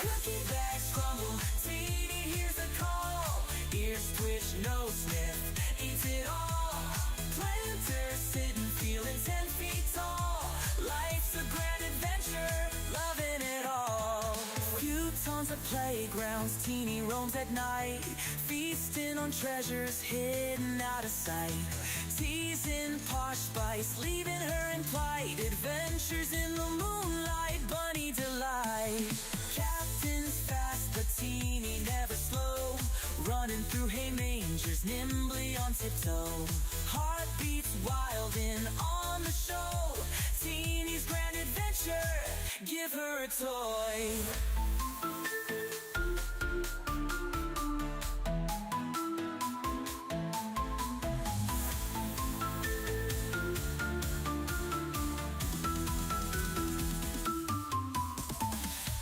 Cookie bags crumble, Teeny hears the call. Ears twitch, nose sniff, eats it all. Planter sitting, feeling 10 feet tall. Life's a grand adventure, loving it all. Few tons of playgrounds, Teeny roams at night, feasting on treasures hidden out of sight. Teasing Posh spice, leaving her in plight. Adventures in the moonlight, bunny delight. Captain's fast, but Teeny never slow, running through hay mangers, nimbly on tiptoe. Heart beats wild and on the show. Teeny's grand adventure, give her a toy.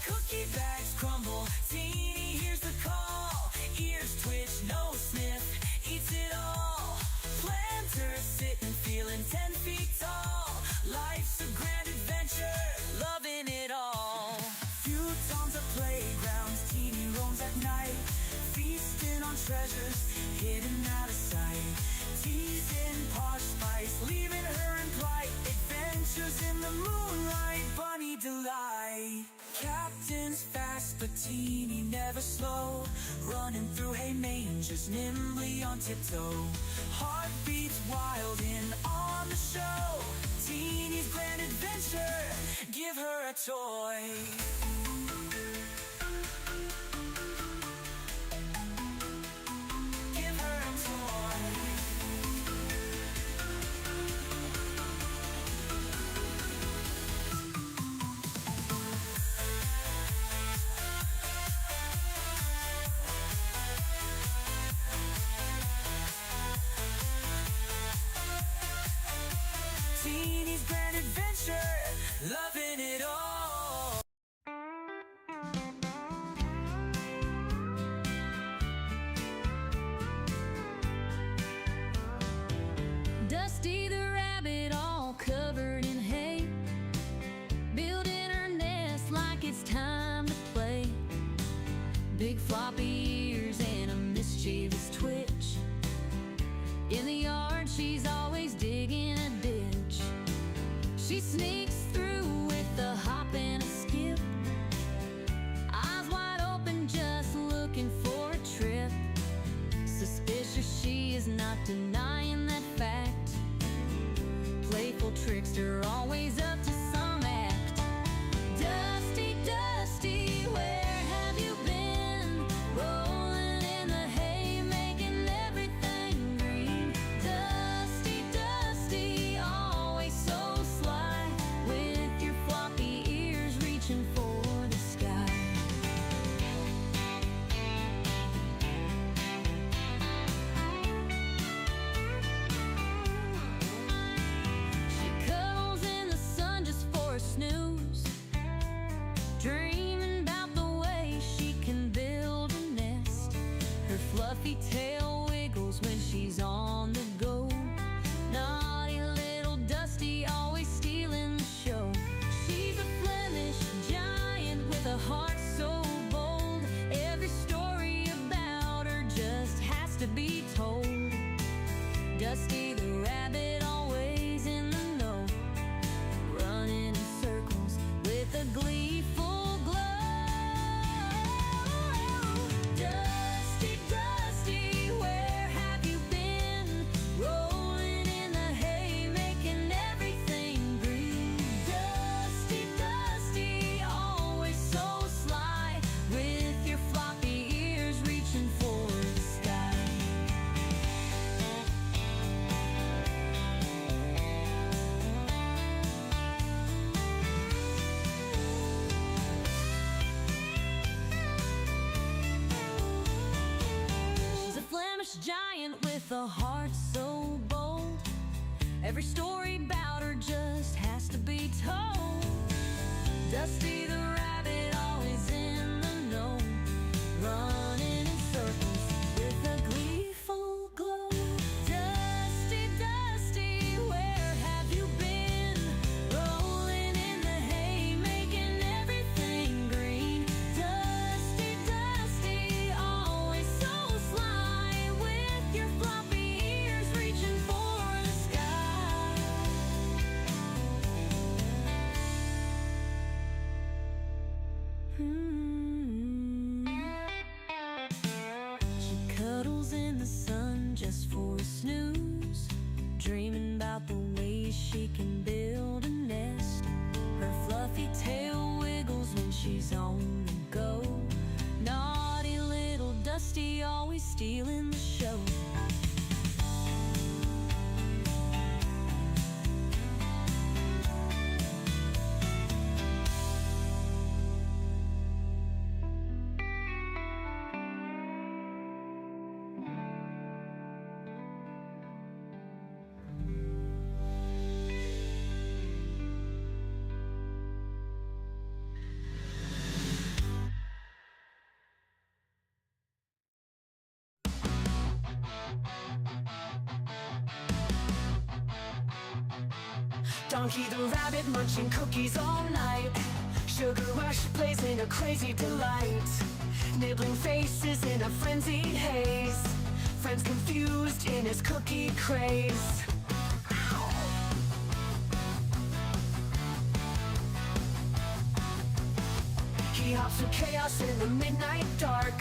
Cookie bags crumble, Teeny hears the call. Ears twitch, nose sniff, eats it all. Planter sitting, feeling 10 feet tall. Life's a grand adventure, loving it all. Few tons of playgrounds, Teeny roams at night, feasting on treasures hidden out of sight. Teasing Posh spice, leaving her in plight. Adventures in the moonlight, bunny delight. Captain's fast, but Teeny never slow, running through hay mangers, nimbly on tiptoe. Heart beats wild and on the show. Teeny's grand adventure, give her a toy. Give her a toy. Teeny's grand adventure, loving it all. Dusty the rabbit, all covered in hay, building her nest like it's time to play. Big floppy ears and a mischievous twitch. In the yard she's always digging a ditch. She sneaks through with a hop and a skip, eyes wide open just looking for a trip. Suspicious she is, not denying that fact. Playful trickster, always up to some act. Dusty, Dusty, where have you been? Rolling in the hay, making everything green. Dusty, Dusty, always so sly, with your floppy ears reaching for the sky. She cuddles in the sun just for a snooze, dreaming about the way she can build a nest. Her fluffy tail wiggles when she's on the go. Naughty little Dusty, always stealing the show. She's a Flemish giant with a heart so bold. Every story about her just has to be told. Dusty the rabbit, always in the know, running in circles with a gleeful glow. Dusty, Dusty, where have you been? Rolling in the hay, making everything green. Dusty, Dusty, always so sly, with your floppy ears reaching for the sky. She's a Flemish giant with a heart so bold. Every story about her just has to be told. Dusty the rabbit, always in the know, running in circles with a gleeful glow. Dusty, Dusty, where have you been? Rolling in the hay, making everything green. Dusty, She cuddles in the sun just for a snooze, dreaming about the ways she can build a nest. Her fluffy tail wiggles when she's on the go. Naughty little Dusty, always stealing the show. Donkey the rabbit munching cookies all night. Sugar rush blazing a crazy delight. Nibbling faces in a frenzied haze. Friends confused in his cookie craze. He hops through chaos in the midnight dark.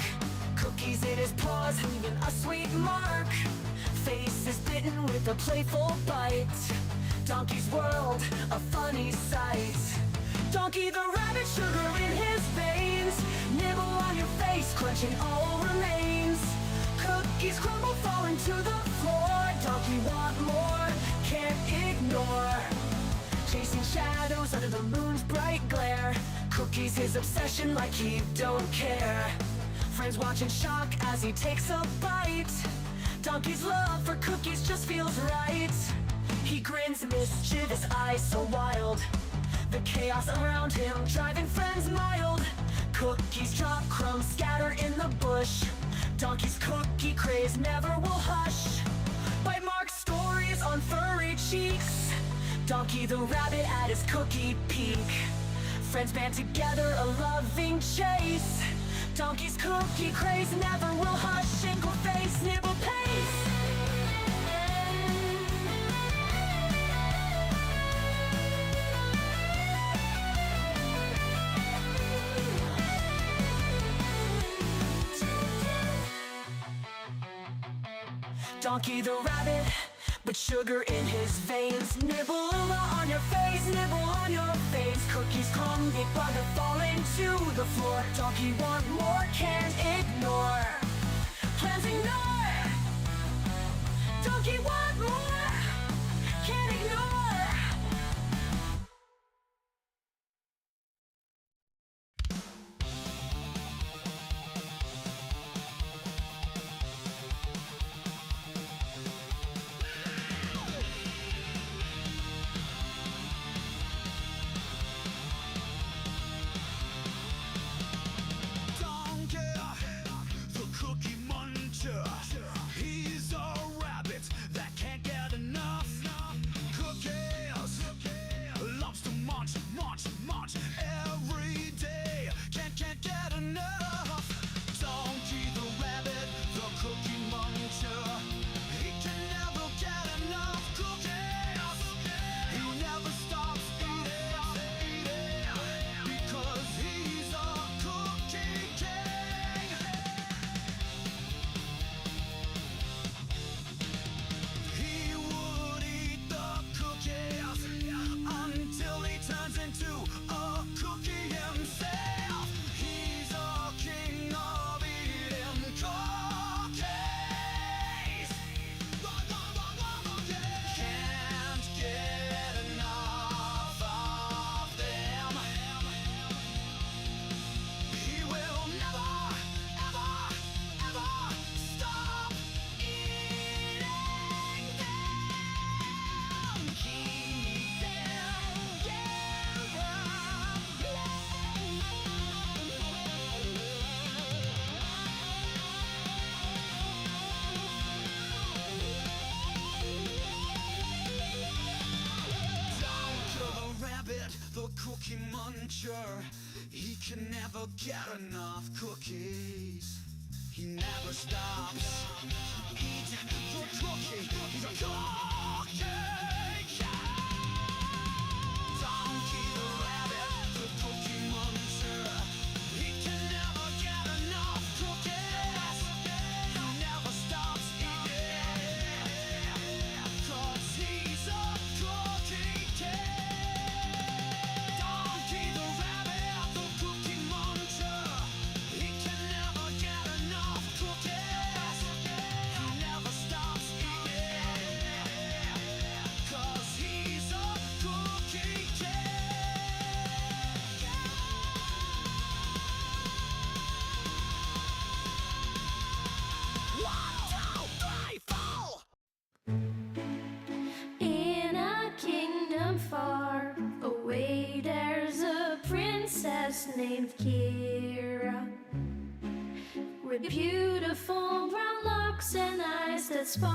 Cookies in his paws leaving a sweet mark. Face is bitten with a playful bite. Donkey's world, a funny sight. Donkey the rabbit, sugar in his veins. Nibble on your face, crunching all remains. Cookies crumble, falling to the floor. Donkey want more, can't ignore. Chasing shadows under the moon's bright glare. Cookies his obsession like he don't care. Friends watch in shock as he takes a bite. Donkey's love for cookies just feels right. He grins, mischievous eyes so wild. The chaos around him driving friends mild. Cookies drop, crumbs scatter in the bush. Donkey's cookie craze never will hush. Bite mark stories on furry cheeks. Donkey the rabbit at his cookie peak. Friends band together, a loving chase. Donkey's cookie craze never will hush. Shingle face, nibble pace. Donkey the rabbit, but sugar in his veins. Nibble on your face, nibble on your face. Cookies crumble, but they're falling to the floor. Donkey want more, can't ignore. Plans ignore. Donkey want more, can't ignore. He's a rabbit that can't get enough. Cookies loves to munch, munch, munch every day. Can't get enough. Donkey the rabbit, the cookie muncher. He can never get enough cookies. He never stops eating because he's a cookie king. He would eat the cookies until he turns into a cookie himself. He's a king of eating cookies. Can't get enough of them. He will never, ever, ever stop eating them. Keep them Down to the rabbit, the cookie muncher. He can never get enough cookies. He never stops. Eat the cookie. He's a cookie king. Donkey the rabbit, the cookie muncher. with beautiful brown locks and eyes that sparkle.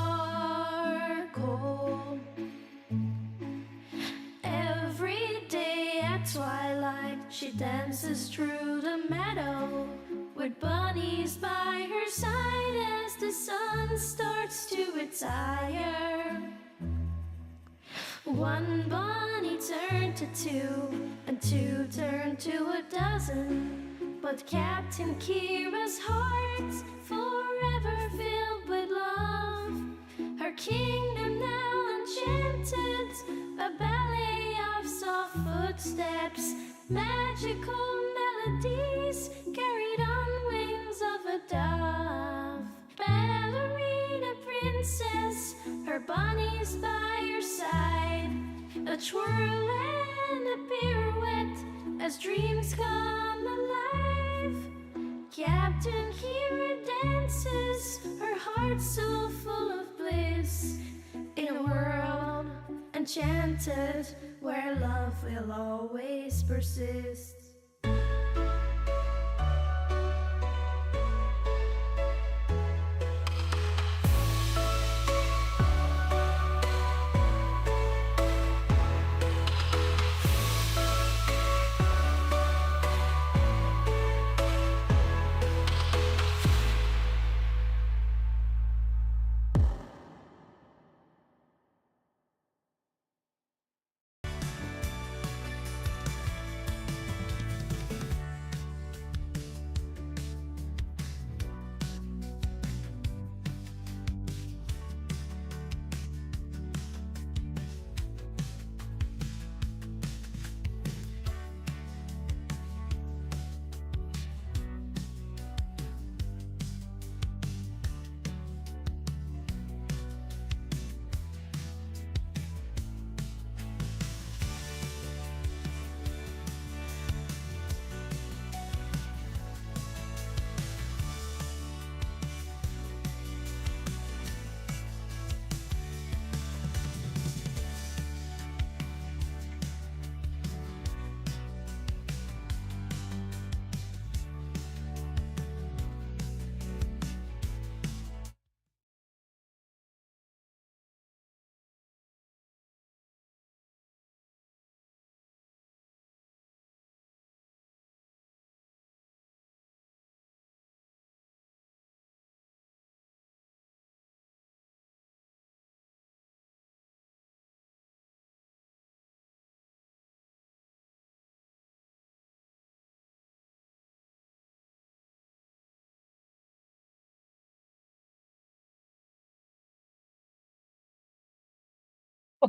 Every day at twilight, she dances through the meadow with bunnies by her side as the sun starts to retire. One bunny turned to two, and two turned to a dozen. But Captain Kira's heart's forever filled with love. Her kingdom now enchanted, a ballet of soft footsteps, magical melodies carried on wings of a dove. Ballerina princess, her bunnies by your side, a twirl and a pirouette as dreams come alive. Captain Kira dances, her heart so full of bliss, in a world enchanted where love will always persist.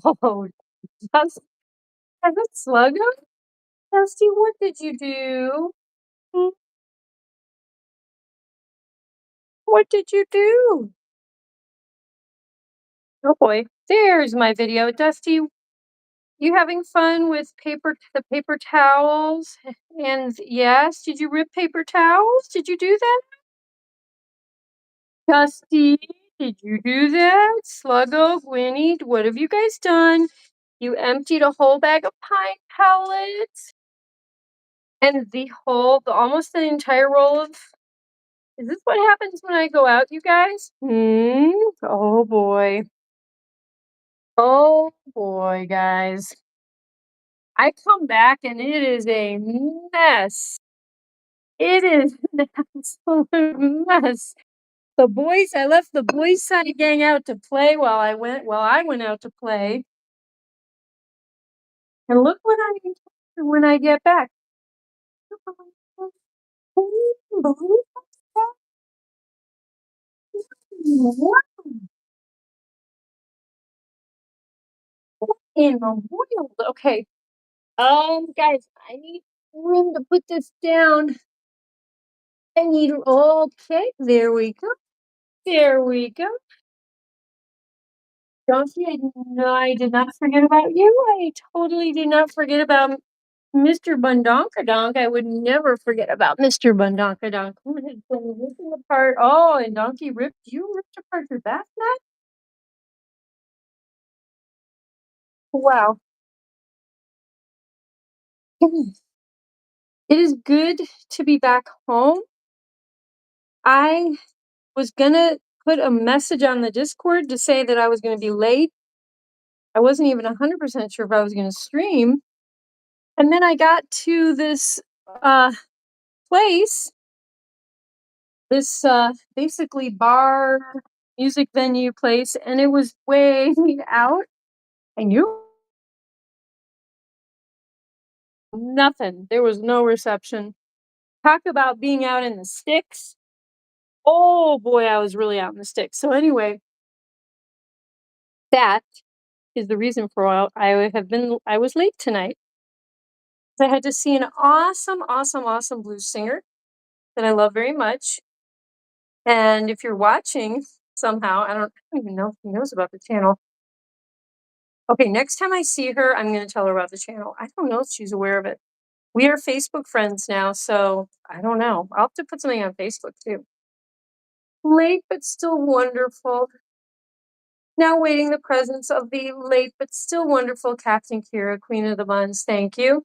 Oh, that's that's Sluggo? Dusty, what did you do? Hmm, what did you do? Oh boy, there's my video. Dusty, you having fun with the paper towels? And yes, did you rip paper towels? Did you do that? Dusty, did you do that? Sluggo, Gwynnie, what have you guys done? You emptied a whole bag of pine pellets and almost the entire roll of. Is this what happens when I go out, you guys? Oh boy. Oh boy, guys. I come back and it is a mess. It is an absolute mess. I left the boys' side gang out to play while I went out to play. And look what I encountered when I get back. What in the world? Okay. Guys, I need room to put this down. Okay, there we go. There we go. Don't you? No, I did not forget about you. I totally did not forget about Mr. Bundonkadonk. I would never forget about Mr. Bundonkadonk. Who has been ripping apart? Oh, and Donkey you ripped apart your bath mat? Wow. It is good to be back home. I was gonna put a message on the Discord to say that I was gonna be late. I wasn't even 100% sure if I was gonna stream. And then I got to this place, this basically bar, music venue place, and it was way out. I knew nothing. There was no reception. Talk about being out in the sticks. Oh boy, I was really out in the sticks. So anyway, that is the reason for why I was late tonight. I had to see an awesome, awesome, awesome blues singer that I love very much. And if you're watching somehow, I don't even know if he knows about the channel. Okay, next time I see her, I'm going to tell her about the channel. I don't know if she's aware of it. We are Facebook friends now, so I don't know. I'll have to put something on Facebook too. Late but still wonderful. Now waiting the presence of the late but still wonderful Captain Kira, Queen of the Bunz. Thank you.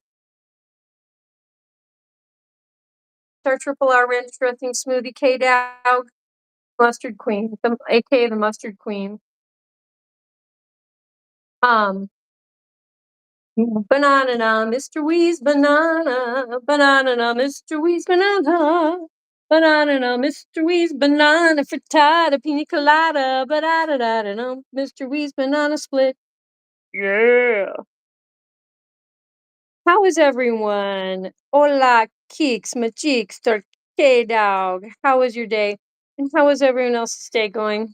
Star Triple R Ranch Dressing Smoothie K Dog. Mustard Queen, aka the Mustard Queen. Banana, Mr. Wee's banana, banana, Mr. Wee's banana, banana, Mr. Wee's banana frittata, pina colada, banana, Mr. Wee's banana split. Yeah. How is everyone? Hola, Keeks, Macheeks, Turkey Dog. How was your day? And how is everyone else's day going?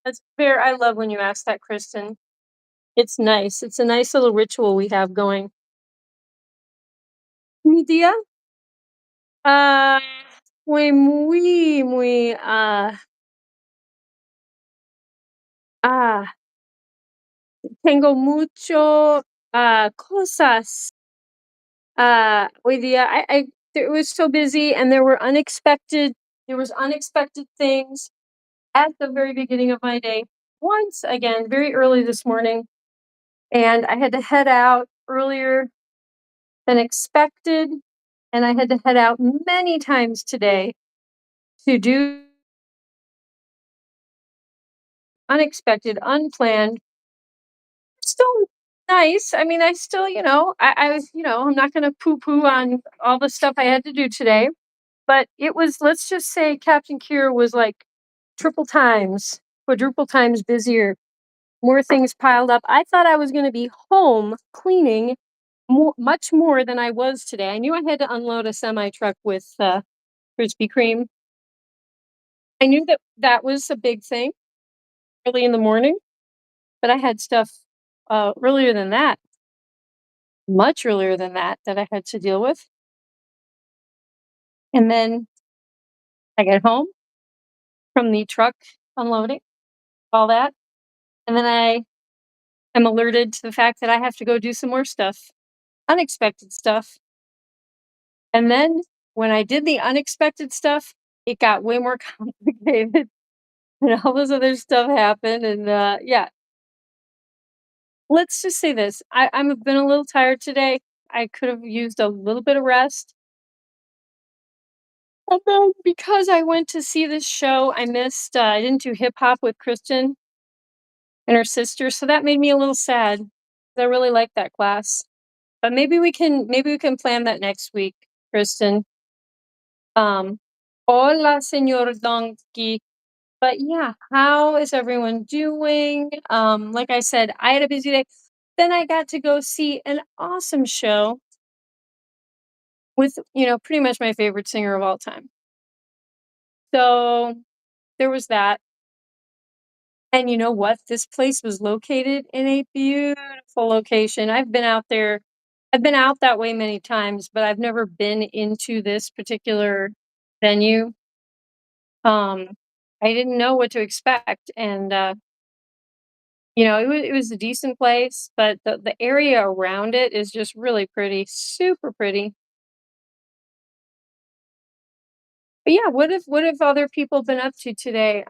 That's fair. I love when you ask that, Kristen. It's nice. It's a nice little ritual we have going. Mi día? Ah, fue muy, ah, tengo mucho, cosas. Hoy día, it was so busy and there was unexpected things at the very beginning of my day. Once again, very early this morning, and I had to head out earlier than expected, and I had to head out many times today to do unexpected, unplanned. Still nice. I mean, I still, I was, I'm not going to poo poo on all the stuff I had to do today, but it was, let's just say Captain Kira was like triple times, quadruple times busier, more things piled up. I thought I was going to be home cleaning much more than I was today. I knew I had to unload a semi truck with Krispy Kreme. I knew that that was a big thing early in the morning, but I had stuff earlier than that, much earlier than that I had to deal with. And then I get home from the truck unloading, all that. And then I am alerted to the fact that I have to go do some more stuff, unexpected stuff. And then when I did the unexpected stuff, it got way more complicated and all this other stuff happened. And yeah, let's just say this. I've been a little tired today. I could have used a little bit of rest. And then because I went to see this show, I didn't do hip hop with Kristen and her sister, so that made me a little sad. I really like that class. But maybe we can plan that next week, Kristen. Hola, señor Donkey. But yeah, how is everyone doing? Like I said, I had a busy day. Then I got to go see an awesome show with, pretty much my favorite singer of all time. So there was that. And you know what? This place was located in a beautiful location. I've been out there. I've been out that way many times, but I've never been into this particular venue. I didn't know what to expect, and it was a decent place, but the area around it is just really pretty, super pretty. But yeah, what have other people been up to today?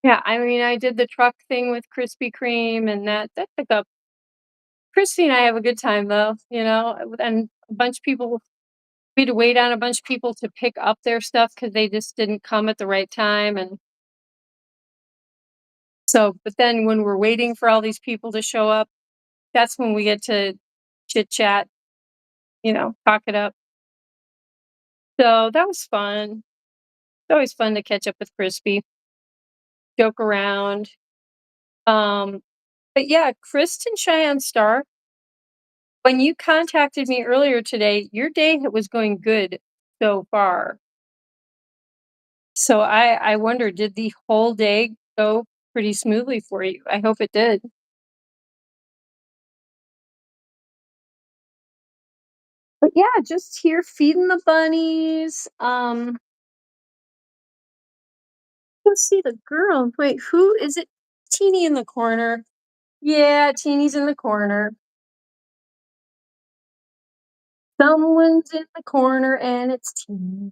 Yeah, I mean, I did the truck thing with Krispy Kreme, and that took up. Christy and I have a good time though, and a bunch of people We had to wait on a bunch of people to pick up their stuff because they just didn't come at the right time, and so but then when we're waiting for all these people to show up, that's when we get to chit chat, talk it up. So that was fun. It's always fun to catch up with Crispy, joke around. Um, but yeah, Kristen Cheyenne Star, when you contacted me earlier today, your day was going good so far. So I wonder, did the whole day go pretty smoothly for you? I hope it did. But yeah, just here feeding the bunnies. Let's see the girl. Wait, who is it? Teeny in the corner. Yeah, Teeny's in the corner. Someone's in the corner and it's Teeny.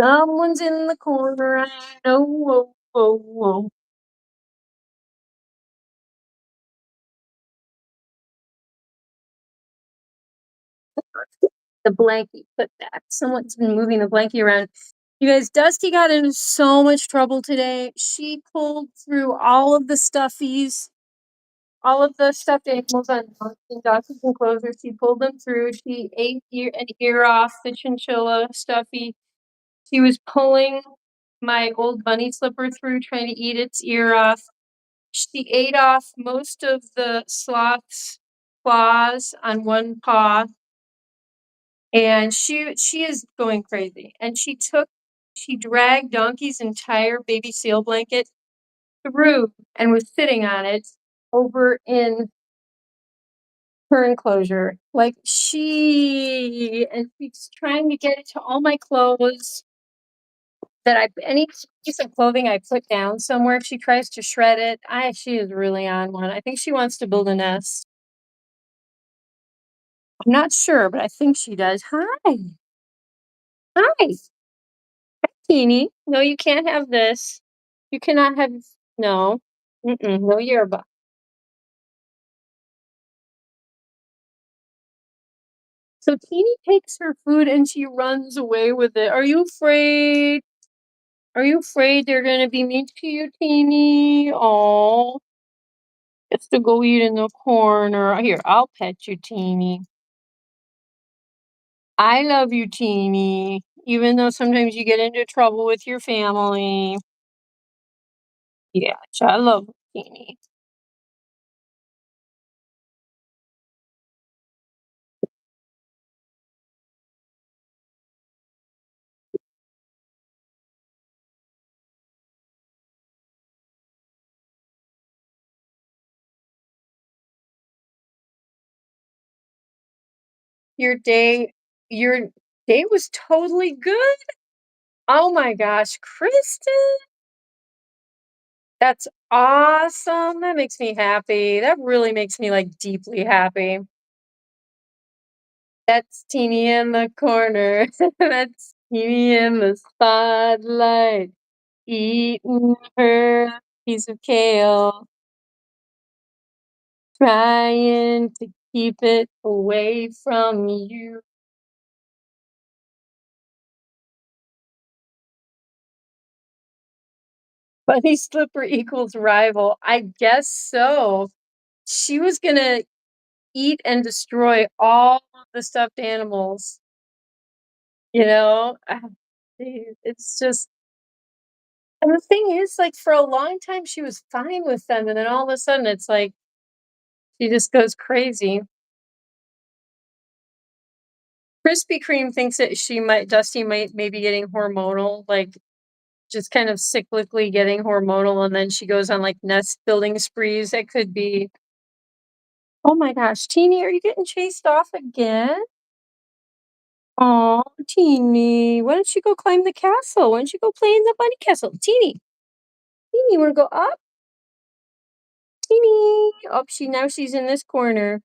Someone's in the corner, I know. Whoa, whoa, whoa. The blankie put back. Someone's been moving the blankie around. You guys, Dusty got into so much trouble today. She pulled through all of the stuffies, all of the stuffed animals on Dusty's enclosure. She pulled them through. She ate an ear off the chinchilla stuffy. She was pulling my old bunny slipper through, trying to eat its ear off. She ate off most of the sloth's claws on one paw. And she is going crazy. And she dragged Donkey's entire baby seal blanket through and was sitting on it over in her enclosure. Like she's trying to get it to all my clothes any piece of clothing I put down somewhere, she tries to shred it. She is really on one. I think she wants to build a nest. I'm not sure, but I think she does. Hi. Hi. Teeny. No, you can't have this. You cannot have no. No yerba. So Teeny takes her food and she runs away with it. Are you afraid? Are you afraid they're gonna be mean to you, Teeny? Oh, gets to go eat in the corner. Here, I'll pet you, Teeny. I love you, Teeny, even though sometimes you get into trouble with your family. Yeah, I love Teeny. Your day, your day was totally good. Oh my gosh, Kristen, that's awesome. That makes me happy. That really makes me like deeply happy. That's Teeny in the corner. That's Teeny in the spotlight, eating her piece of kale, trying to keep it away from you. Bunny slipper equals rival. I guess so. She was gonna eat and destroy all of the stuffed animals. You know, it's just, and the thing is, like, for a long time, she was fine with them, and then all of a sudden, it's like she just goes crazy. Krispy Kreme thinks that Dusty might maybe getting hormonal, like just kind of cyclically getting hormonal, and then she goes on like nest building sprees. It could be. Oh my gosh, Teeny, are you getting chased off again? Oh, Teeny, why don't you go climb the castle? Why don't you go play in the bunny castle? Teeny, Teeny, you wanna go up? Teeny. Oh, now she's in this corner.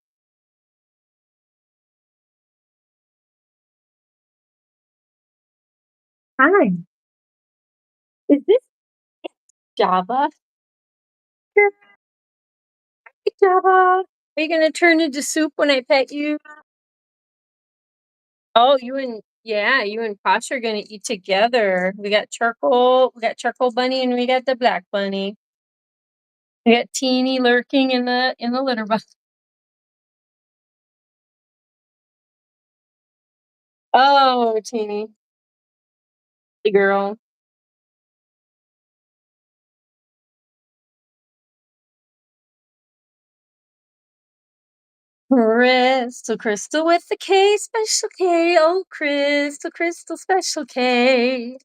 Hi. Is this Jabba? Here, Jabba. Are you gonna turn into soup when I pet you? Oh, you and Posh are gonna eat together. We got charcoal bunny, and we got the black bunny. We got Teeny lurking in the litter box. Oh, Teeny, the girl. Crystal with the K, special K. Oh, Crystal, special K.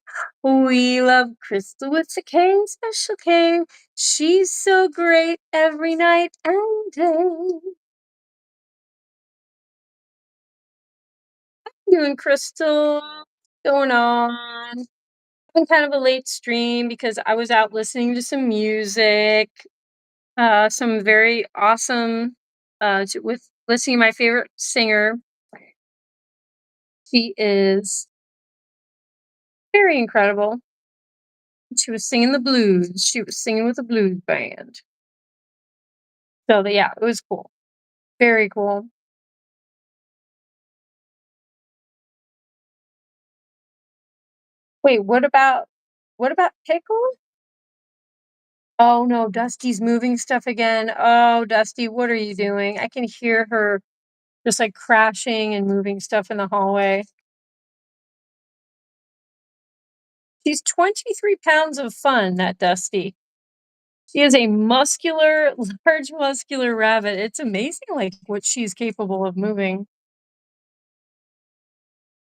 We love Crystal with the K, special K. She's so great every night and day. Doing Crystal, going on. Been kind of a late stream because I was out listening to some music, some very awesome, with listening to my favorite singer. She is very incredible. She was singing the blues. She was singing with a blues band. So yeah, it was cool. Very cool. Wait, what about Pickle? Oh no, Dusty's moving stuff again. Oh, Dusty, what are you doing? I can hear her just like crashing and moving stuff in the hallway. She's 23 pounds of fun, that Dusty. She is a muscular, large muscular rabbit. It's amazing like what she's capable of moving.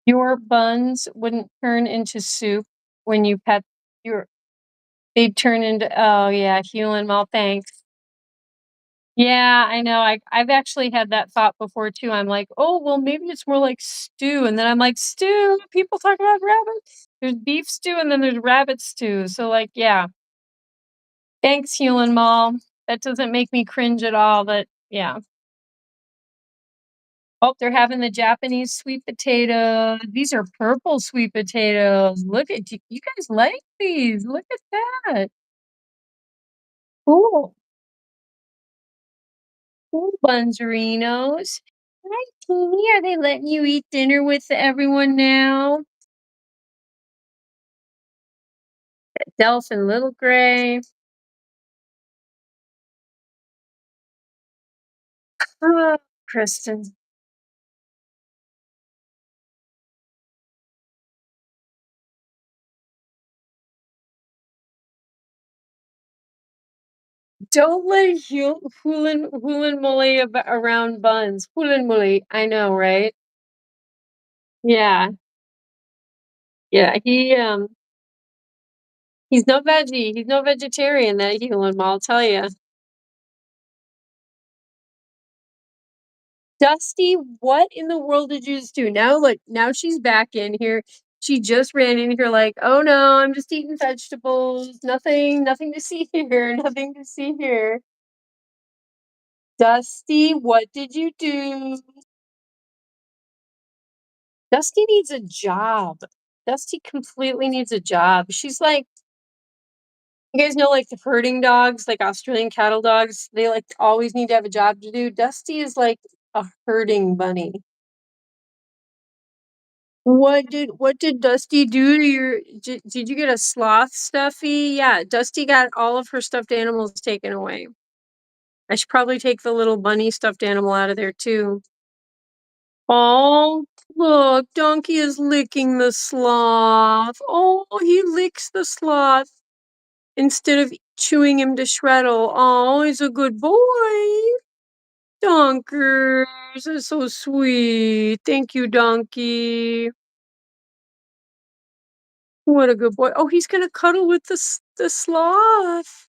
Your buns wouldn't turn into soup when you pet your they'd turn into oh yeah, Hewlin Mall, thanks. Yeah, I know. I've actually had that thought before too. I'm like, oh well maybe it's more like stew. And then I'm like, stew? People talk about rabbit. There's beef stew and then there's rabbit stew. So like, yeah. Thanks, Hewlin Mall. That doesn't make me cringe at all, but yeah. Oh, they're having the Japanese sweet potato. These are purple sweet potatoes. Look at you guys like these. Look at that. Cool. Cool Bunzerinos. Hi, Teeny. Are they letting you eat dinner with everyone now? Delphine, Little Gray. Oh, Kristen. Don't let Hulin Mully around buns. Hulin Mully. I know, right? Yeah. Yeah. He's no veggie. He's no vegetarian, that Hulin Mall, I'll tell you. Dusty, what in the world did you just do? Now look, now she's back in here. She just ran in here like, oh no, I'm just eating vegetables. Nothing to see here. Nothing to see here. Dusty, what did you do? Dusty needs a job. Dusty completely needs a job. She's like, you guys know, like the herding dogs, like Australian cattle dogs, they like always need to have a job to do. Dusty is like a herding bunny. What did Dusty do to your did you get a sloth stuffy? Yeah, Dusty got all of her stuffed animals taken away. I should probably take the little bunny stuffed animal out of there too. Oh, look, Donkey is licking the sloth. Oh, he licks the sloth instead of chewing him to shreddle. Oh, he's a good boy. Donkers, that's so sweet. Thank you, Donkey. What a good boy. Oh, he's gonna cuddle with the sloth.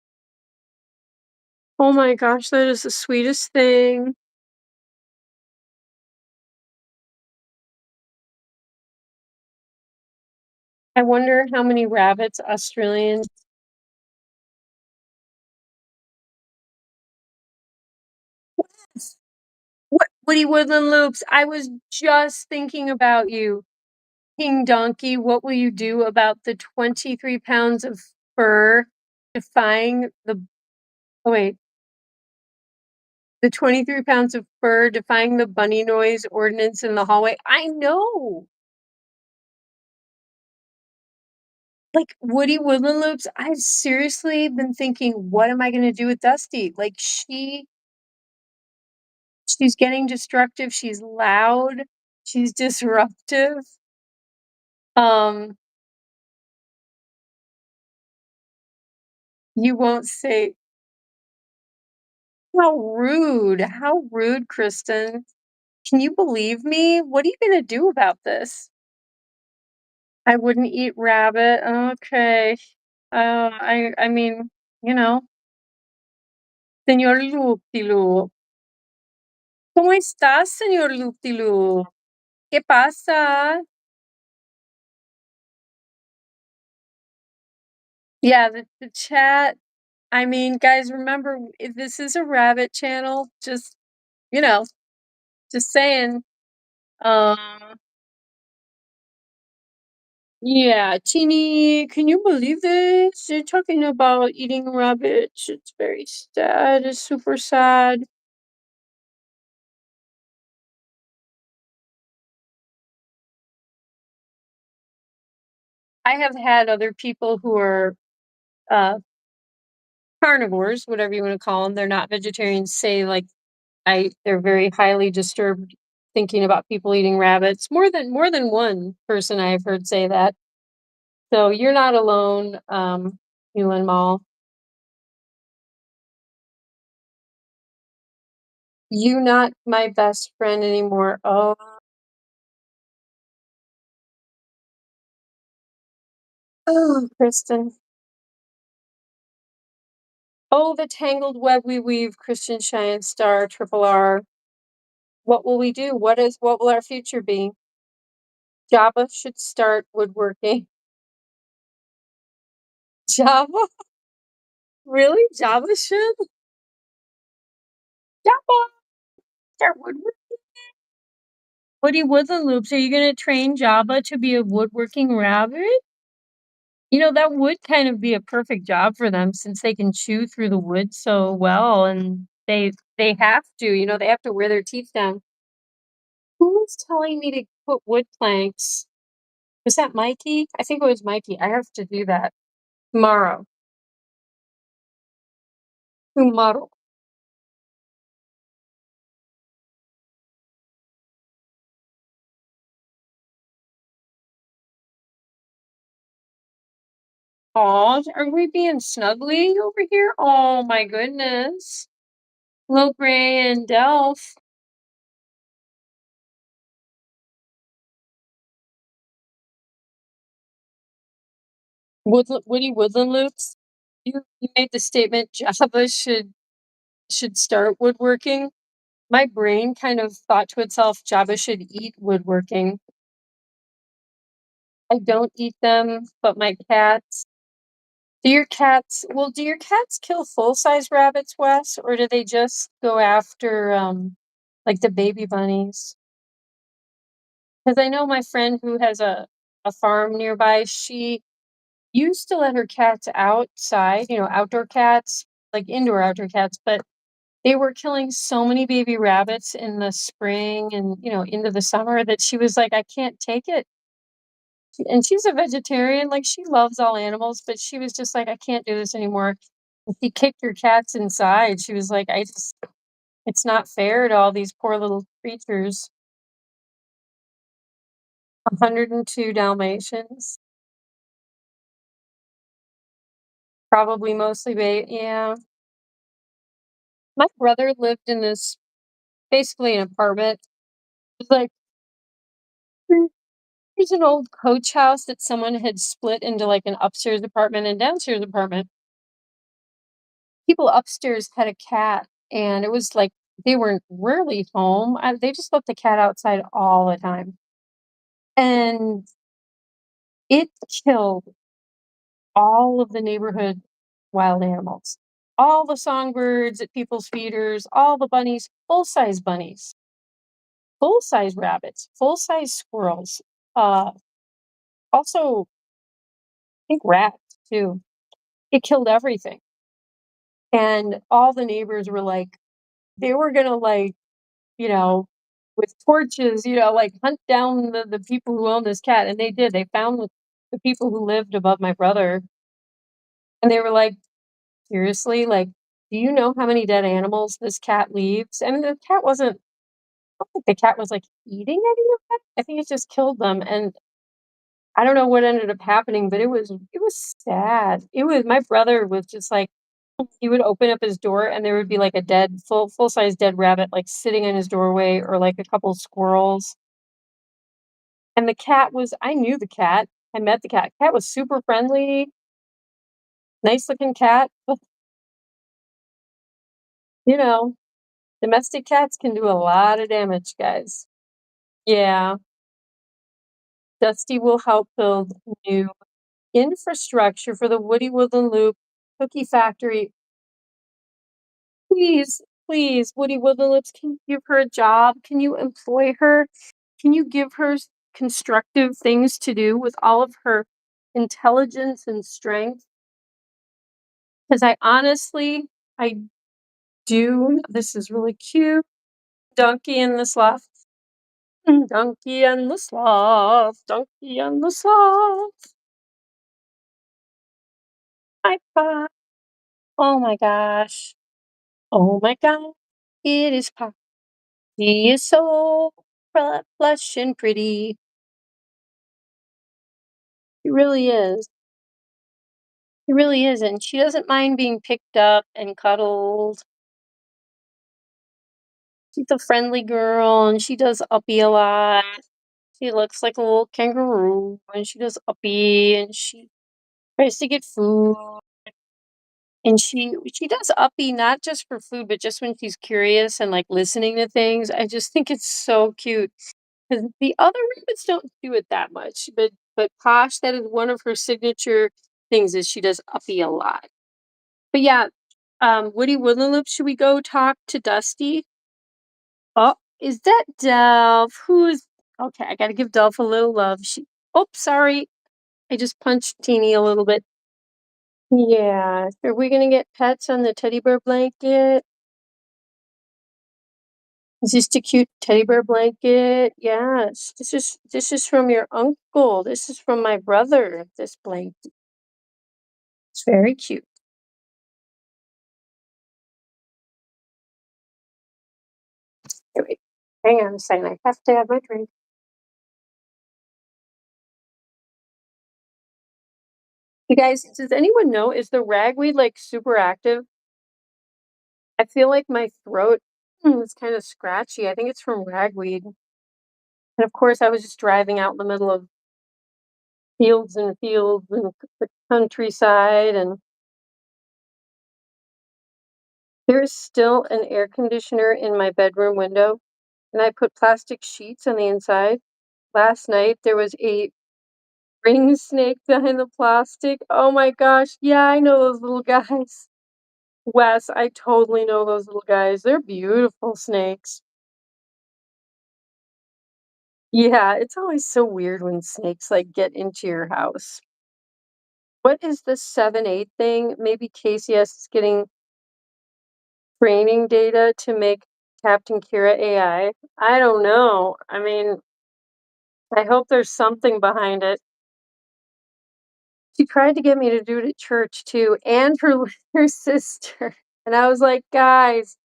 Oh my gosh, that is the sweetest thing. I wonder how many rabbits Australians. What Woody Woodland Loops, I was just thinking about you. King Donkey, what will you do about the 23 pounds of fur, defying the oh wait, The 23 pounds of fur defying the bunny noise ordinance in the hallway. I know. Like Woody Woodland Loops, I've seriously been thinking, what am I gonna do with Dusty? Like she's getting destructive, she's loud, she's disruptive. Um, you won't say how rude, Kristen. Can you believe me? What are you gonna do about this? I wouldn't eat rabbit. Okay. I mean, you know, señor Loop-de-Loop. ¿Cómo estás, señor Loop-de-Loop? ¿Qué pasa? Yeah, the chat. I mean, guys, remember, if this is a rabbit channel, just, you know, just saying. Um, yeah, Teeny, can you believe this? They're talking about eating rabbits. It's very sad. It's super sad. I have had other people who are uh, carnivores, whatever you want to call them. They're not vegetarians. Say like they're very highly disturbed thinking about people eating rabbits. More than one person I've heard say that. So you're not alone, Yulin Mall. You not my best friend anymore. Oh, Kristen. Oh, the tangled web we weave, Christian Cheyenne Star, Triple R. What will we do? What will our future be? Jabba should start woodworking. Java? Really? Java should? Jabba start woodworking? Woody Woodland Loops, are you gonna train Jabba to be a woodworking rabbit? You know, that would kind of be a perfect job for them since they can chew through the wood so well and they have to, they have to wear their teeth down. Who was telling me to put wood planks? Was that Mikey? I think it was Mikey. I have to do that tomorrow. Tomorrow. Aw, are we being snuggly over here? Oh my goodness. Hello, Gray and Delph. Woody Woodland Loops. You made the statement Java should start woodworking. My brain kind of thought to itself, Jabba should eat woodworking. I don't eat them, but my cats. Do your cats kill full-size rabbits, Wes, or do they just go after like the baby bunnies? Because I know my friend who has a farm nearby, she used to let her cats outside, outdoor cats, like indoor outdoor cats, but they were killing so many baby rabbits in the spring and, into the summer that she was like, I can't take it. And she's a vegetarian, like she loves all animals, but she was just like, I can't do this anymore. And she kicked her cats inside. She was like, it's not fair to all these poor little creatures. 102 Dalmatians, probably mostly yeah. My brother lived in this basically an apartment. It's like there's an old coach house that someone had split into like an upstairs apartment and downstairs apartment. People upstairs had a cat, and it was like they weren't rarely home. They just left the cat outside all the time, and it killed all of the neighborhood wild animals, all the songbirds at people's feeders, all the bunnies, full size rabbits, full size squirrels. Uh, Also, I think rats too. It killed everything. And all the neighbors were like, they were gonna, like, you know, with torches, like, hunt down the people who own this cat, and they did. They found the people who lived above my brother, and they were like, "Seriously? Like, do you know how many dead animals this cat leaves?" I mean, the cat wasn't I don't think the cat was, like, eating any of them. I think it just killed them, and I don't know what ended up happening, but it was sad. It was my brother was just like he would open up his door and there would be like a dead full-size dead rabbit like sitting in his doorway or like a couple squirrels. And the cat was I knew the cat. I met the cat. Cat was super friendly, nice looking cat. But, you know, domestic cats can do a lot of damage, guys. Yeah. Dusty will help build new infrastructure for the Woody Woodland Loop Cookie Factory. Please, please, Woody Woodlips, can you give her a job? Can you employ her? Can you give her constructive things to do with all of her intelligence and strength? Because I do. This is really cute. Donkey and the Sloth. Donkey and the Sloth. Donkey and the Sloth. High five. Oh my gosh. Oh my god. It is pop. He is so flush and pretty. He really is. He really is, and she doesn't mind being picked up and cuddled. She's a friendly girl, and she does uppy a lot. She looks like a little kangaroo, and she does uppy, and she tries to get food, and she does uppy not just for food, but just when she's curious and, like, listening to things. I just think it's so cute because the other rabbits don't do it that much, but Posh, that is one of her signature things is she does uppy a lot. But yeah, Woody Woodley, should we go talk to Dusty? Oh, is that Delph? Who is okay, I gotta give Delph a little love. Oh, sorry. I just punched Teeny a little bit. Yeah. Are we gonna get pets on the teddy bear blanket? Is this a cute teddy bear blanket? Yes. This is from your uncle. This is from my brother, this blanket. It's very cute. Here, wait. Hang on a second. I have to have my drink. You guys, does anyone know, is the ragweed like super active? I feel like my throat is kind of scratchy. I think it's from ragweed. And of course, I was just driving out in the middle of fields and the countryside, and there's still an air conditioner in my bedroom window, and I put plastic sheets on the inside. Last night, there was a ring snake behind the plastic. Oh my gosh. Yeah, I know those little guys. Wes, I totally know those little guys. They're beautiful snakes. Yeah, it's always so weird when snakes, like, get into your house. What is the 7-8 thing? Maybe KCS is getting training data to make Captain Kira AI? I don't know. I mean, I hope there's something behind it. She tried to get me to do it at church too, and her her sister. And I was like, "Guys,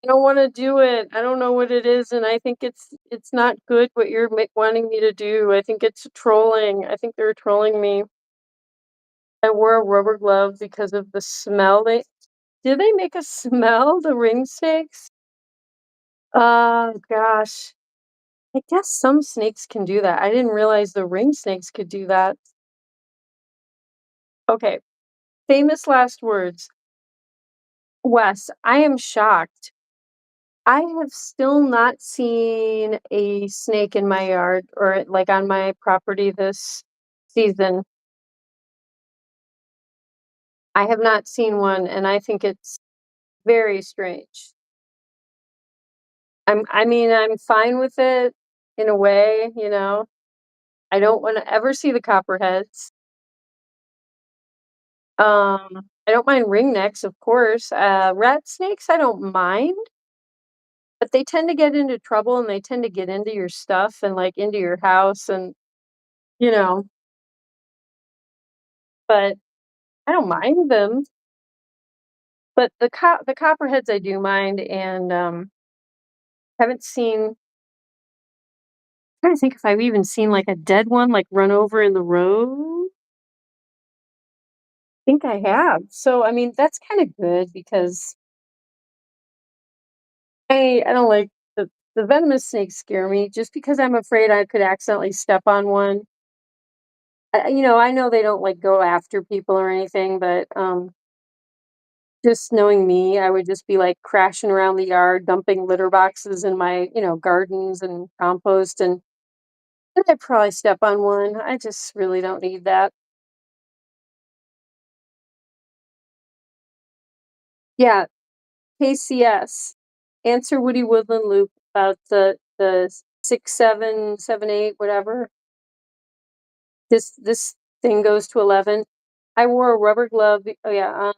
I don't wanna do it. I don't know what it is, and I think it's not good what you're wanting me to do. I think it's trolling. I think they're trolling me." I wore a rubber glove because of the smell they make a smell, the ring snakes? Oh gosh. I guess some snakes can do that. I didn't realize the ring snakes could do that. Okay, famous last words. Wes, I am shocked. I have still not seen a snake in my yard or, like, on my property this season. I have not seen one, and I think it's very strange. I'm fine with it in a way. I don't wanna ever see the copperheads. I don't mind ringnecks, of course. Rat snakes, I don't mind. but they tend to get into trouble and they tend to get into your stuff and like into your house and you know, but I don't mind them. But the copperheads I do mind and haven't seen trying to think if I've even seen like a dead one like run over in the road. Think I have. So I mean that's kind of good because I don't like the venomous snakes scare me just because I'm afraid I could accidentally step on one. I know they don't like go after people or anything, but just knowing me, I would just be like crashing around the yard, dumping litter boxes in my, gardens and compost and I'd probably step on one. I just really don't need that. Yeah, KCS. Answer Woody Woodland Loop about the 6, 7, 7, 8, whatever. This thing goes to 11. I wore a rubber glove. Oh yeah.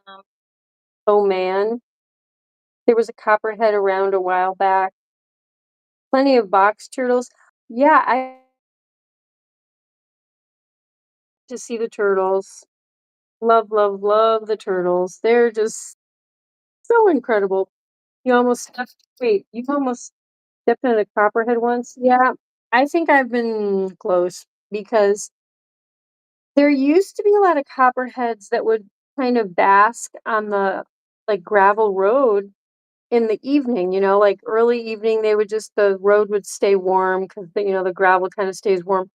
Oh man, there was a copperhead around a while back. Plenty of box turtles. Yeah, I to see the turtles. Love, love, love the turtles. They're just so incredible. You almost stepped in a copperhead once. Yeah, I think I've been close because there used to be a lot of copperheads that would kind of bask on the like gravel road in the evening, like early evening, the road would stay warm because the gravel kind of stays warm.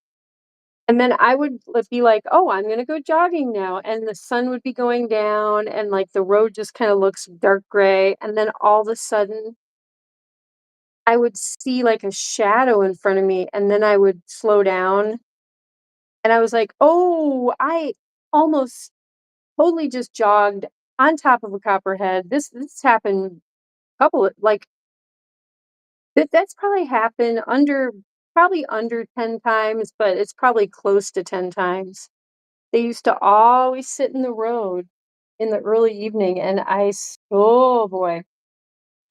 And then I would be like, oh, I'm going to go jogging now. And the sun would be going down and like the road just kind of looks dark gray. And then all of a sudden I would see like a shadow in front of me and then I would slow down. And I was like, oh, I almost totally just jogged on top of a copperhead. This happened a couple of like that's probably happened probably under 10 times, but it's probably close to 10 times. They used to always sit in the road in the early evening, and oh boy.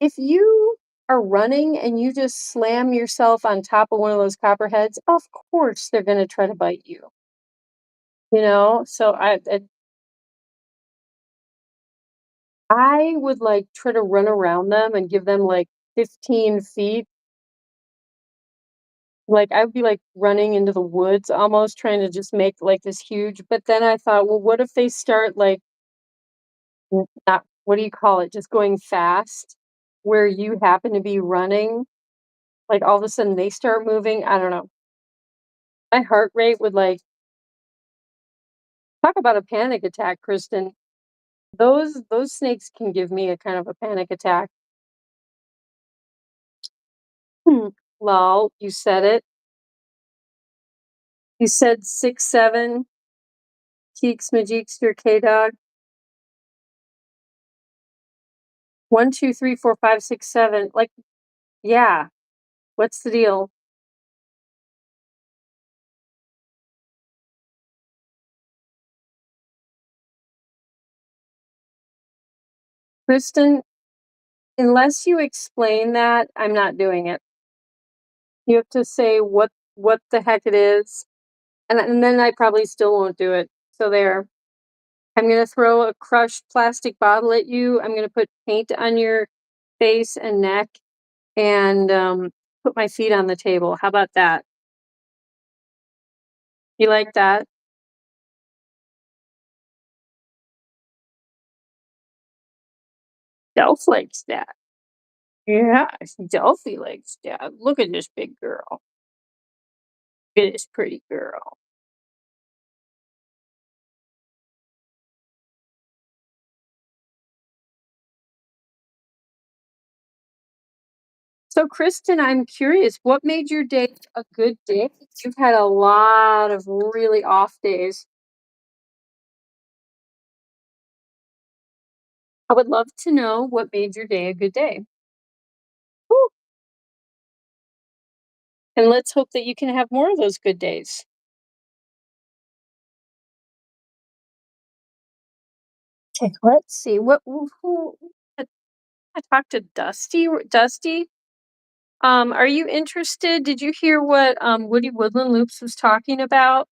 If you are running and you just slam yourself on top of one of those copperheads, of course they're going to try to bite you. So I would like try to run around them and give them like 15 feet. Like I would be like running into the woods almost trying to just make like this huge. But then I thought, well, what if they start like not what do you call it? Just going fast where you happen to be running, like all of a sudden they start moving. I don't know. My heart rate would like talk about a panic attack, Kristen. Those snakes can give me a kind of a panic attack. Hmm. Lol, you said it. You said 6, 7. Cheeks, Majeeks, your K dog. 1, 2, 3, 4, 5, 6, 7. Like, yeah. What's the deal? Kristen, unless you explain that, I'm not doing it. You have to say what the heck it is, and then I probably still won't do it. So there. I'm gonna throw a crushed plastic bottle at you. I'm gonna put paint on your face and neck, and put my feet on the table. How about that? You like that? Delph likes that. Yeah, Delphi likes that. Look at this big girl. Look at this pretty girl. So, Kristen, I'm curious, what made your day a good day? You've had a lot of really off days. I would love to know what made your day a good day. Woo. And let's hope that you can have more of those good days. Okay, let's see. I talked to Dusty. Dusty, Are you interested? Did you hear what Woody Woodland Loops was talking about?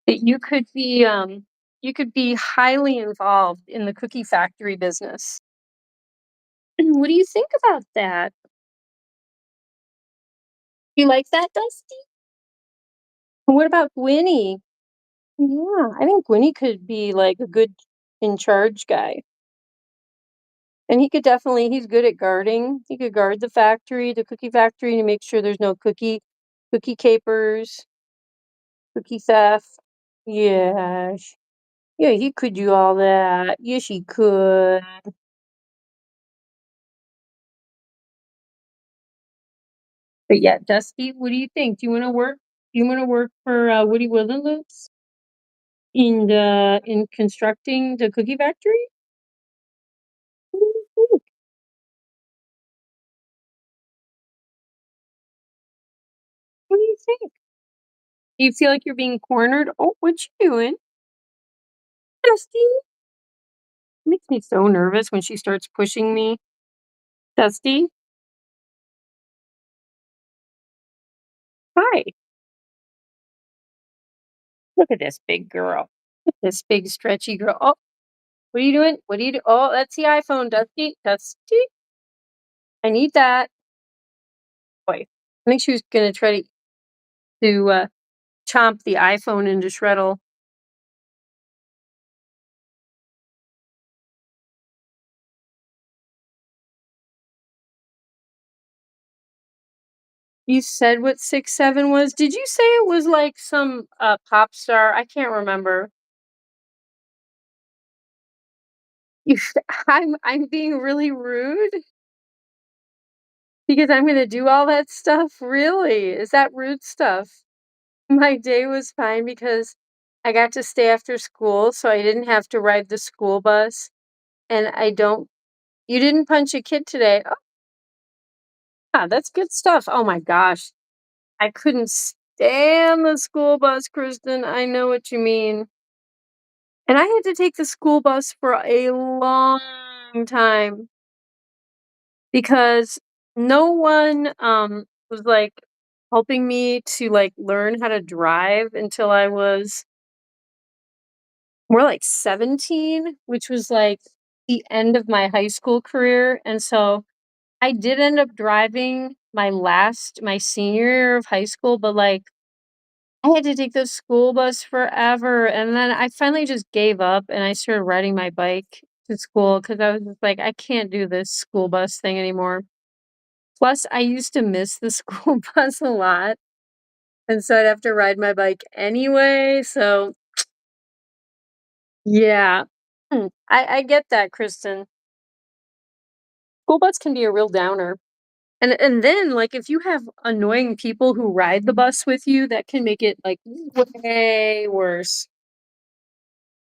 That you could be highly involved in the cookie factory business. What do you think about that? You like that, Dusty? What about Gwynnie? Yeah, I think Gwynnie could be like a good in charge guy. And he could definitely he's good at guarding. He could guard the factory, the cookie factory, to make sure there's no cookie capers, cookie theft. Yeah. Yeah, he could do all that. Yes, he could. But yeah, Dusty, what do you think? Do you want to work? Do you want to work for Woody Woodland Loops in constructing the cookie factory? What do you think? What do you think? Do you feel like you're being cornered? Oh, what you doing, Dusty? Makes me so nervous when she starts pushing me. Dusty, hi. Look at this big girl. Look at this big stretchy girl. Oh, what are you doing? What are you do? Oh, that's the iPhone, Dusty. Dusty, I need that. Boy, I think she was gonna try to chomp the iPhone into shreddle. You said what 6'7" was? Did you say it was like some pop star? I can't remember. You, I'm being really rude because I'm gonna do all that stuff. Really? Is that rude stuff? My day was fine because I got to stay after school, so I didn't have to ride the school bus. And I don't. You didn't punch a kid today. Oh, yeah, that's good stuff. Oh my gosh, I couldn't stand the school bus, Kristen. I know what you mean. And I had to take the school bus for a long time because no one was like helping me to like learn how to drive until I was more like 17, which was like the end of my high school career. And so I did end up driving my senior year of high school, but like I had to take the school bus forever, and then I finally just gave up and I started riding my bike to school because I was just like, I can't do this school bus thing anymore. Plus, I used to miss the school bus a lot, and so I'd have to ride my bike anyway. So, yeah, I get that, Kristen. School bus can be a real downer. And then, like, if you have annoying people who ride the bus with you, that can make it like way worse.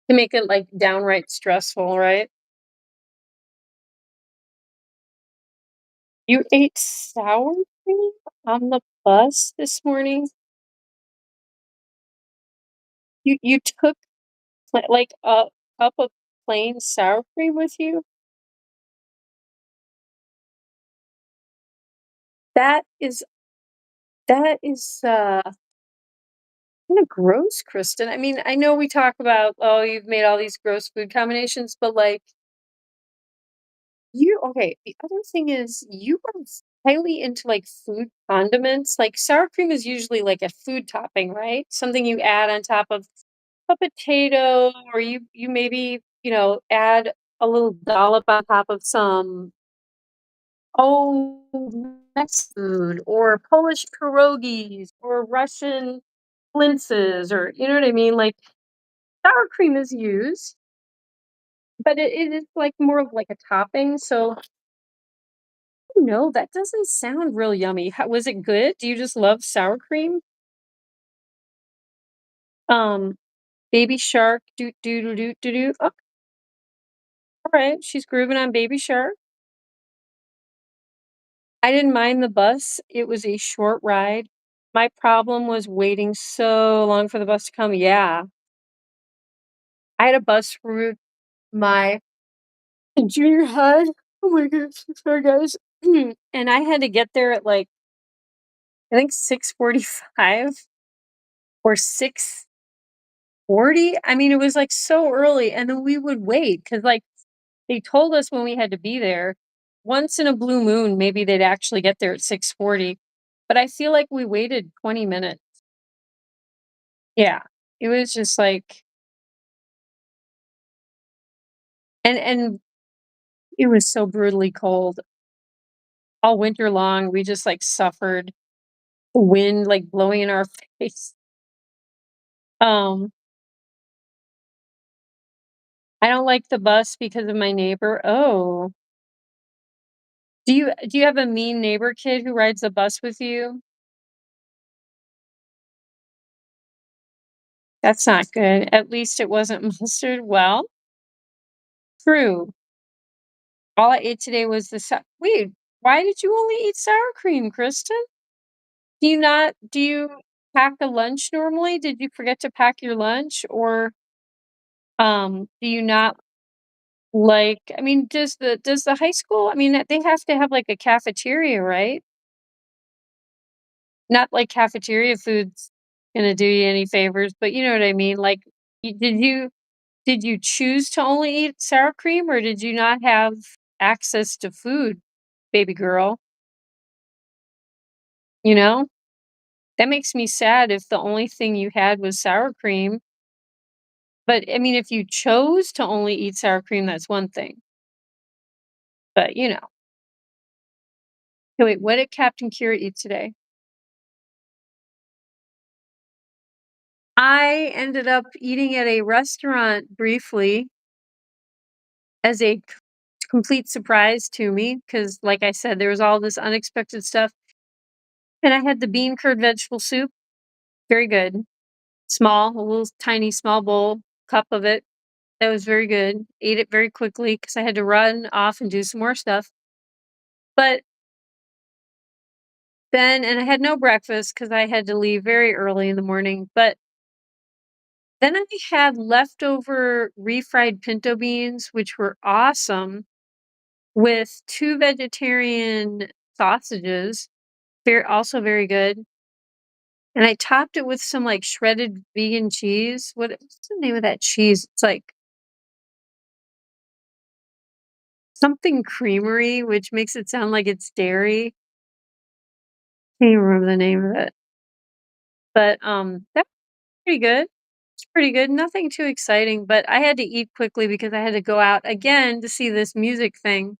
Can make it like downright stressful, right? You ate sour cream on the bus this morning? You took like a cup of plain sour cream with you? That is that is kind of gross, Kristen. I mean, I know we talk about, oh, you've made all these gross food combinations, but like you okay, the other thing is you are highly into like food condiments. Like sour cream is usually like a food topping, right? Something you add on top of a potato, or you maybe, add a little dollop on top of some Mex food or Polish pierogies or Russian blintzes, or you know what I mean? Like sour cream is used, but it is like more of like a topping. So no, that doesn't sound real yummy. Was it good? Do you just love sour cream? Um, Baby Shark, do do do do do do. Oh, all right, she's grooving on Baby Shark. I didn't mind the bus. It was a short ride. My problem was waiting so long for the bus to come. Yeah. I had a bus route my junior high. Oh my gosh. Sorry, guys. and I had to get there at, like, I think 6:45 or 6:40. I mean, it was, like, so early, and then we would wait because, like, they told us when we had to be there. Once in a blue moon, maybe they'd actually get there at 6:40, but I feel like we waited 20 minutes. Yeah. It was just like and it was so brutally cold. All winter long, we just, like, suffered the wind, like, blowing in our face. Um, I don't like the bus because of my neighbor. Oh. Do you have a mean neighbor kid who rides the bus with you? That's not good. At least it wasn't mustard. Well, true. All I ate today was the wait, why did you only eat sour cream, Kristen? Do you pack a lunch normally? Did you forget to pack your lunch or do you not like I mean, does the high school I mean, they have to have like a cafeteria, right? Not like cafeteria food's gonna do you any favors, but you know what I mean? Like, did you choose to only eat sour cream, or did you not have access to food, baby girl? You know? That makes me sad if the only thing you had was sour cream. But, I mean, if you chose to only eat sour cream, that's one thing. But, you know. Okay, wait, what did Captain Kira eat today? I ended up eating at a restaurant briefly as a complete surprise to me because, like I said, there was all this unexpected stuff. And I had the bean curd vegetable soup. Very good. Small, a little tiny small bowl, cup of it. That was very good. Ate it very quickly because I had to run off and do some more stuff. But then and I had no breakfast because I had to leave very early in the morning, but then I had leftover refried pinto beans, which were awesome, with 2 vegetarian sausages, also very good, and I topped it with some, like, shredded vegan cheese. What's the name of that cheese? It's, like, something creamery, which makes it sound like it's dairy. Can't even remember the name of it, but, that's pretty good. It's pretty good, nothing too exciting, but I had to eat quickly because I had to go out again to see this music thing.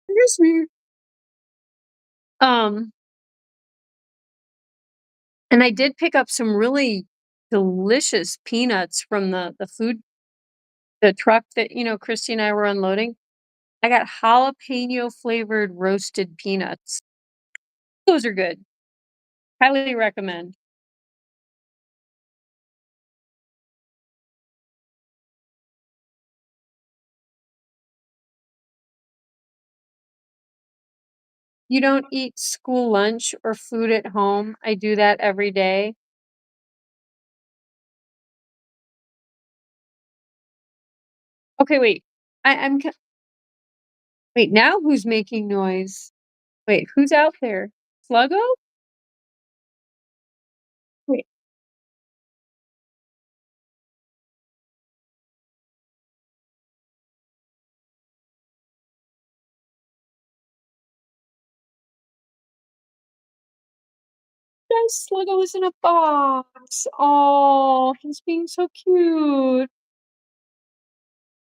Excuse me. Um, and I did pick up some really delicious peanuts from the truck that, Christy and I were unloading. I got jalapeno flavored roasted peanuts. Those are good. Highly recommend. You don't eat school lunch or food at home. I do that every day. Okay, wait. Wait, now who's making noise? Wait, who's out there? Sluggo? Wait, guys, Sluggo is in a box. Oh, he's being so cute.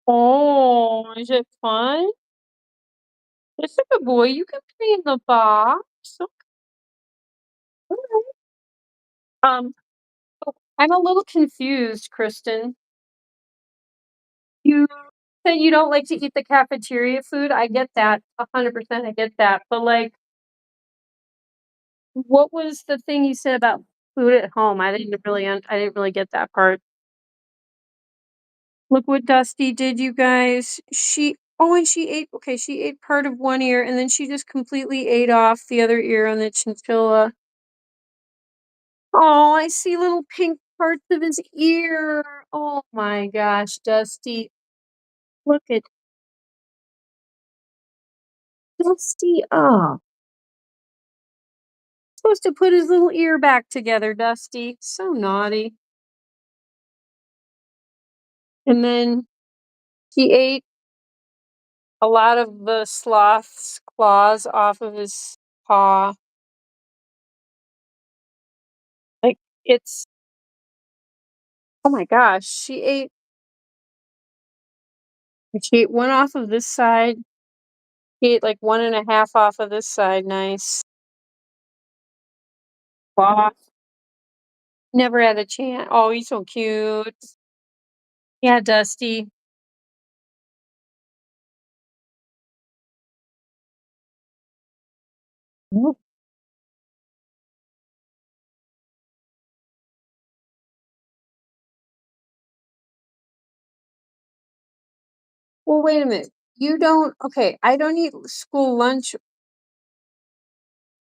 Oh, is it fun? It's a good boy. You can play in the box. Okay. Um, oh, I'm a little confused, Kristen. You said you don't like to eat the cafeteria food. I get that. 100% I get that. But like, what was the thing you said about food at home? I didn't really get that part. Look what Dusty did, you guys. And she ate part of one ear and then she just completely ate off the other ear on the chinchilla. Oh, I see little pink parts of his ear. Oh my gosh, Dusty. Look at Dusty, oh, supposed to put his little ear back together, Dusty. So naughty. And then he ate a lot of the sloth's claws off of his paw. Like, it's oh my gosh, she ate one off of this side. He ate like one and a half off of this side. Nice. Wow. Never had a chance. Oh, he's so cute. Yeah, Dusty. Well, wait a minute. You don't okay, I don't eat school lunch.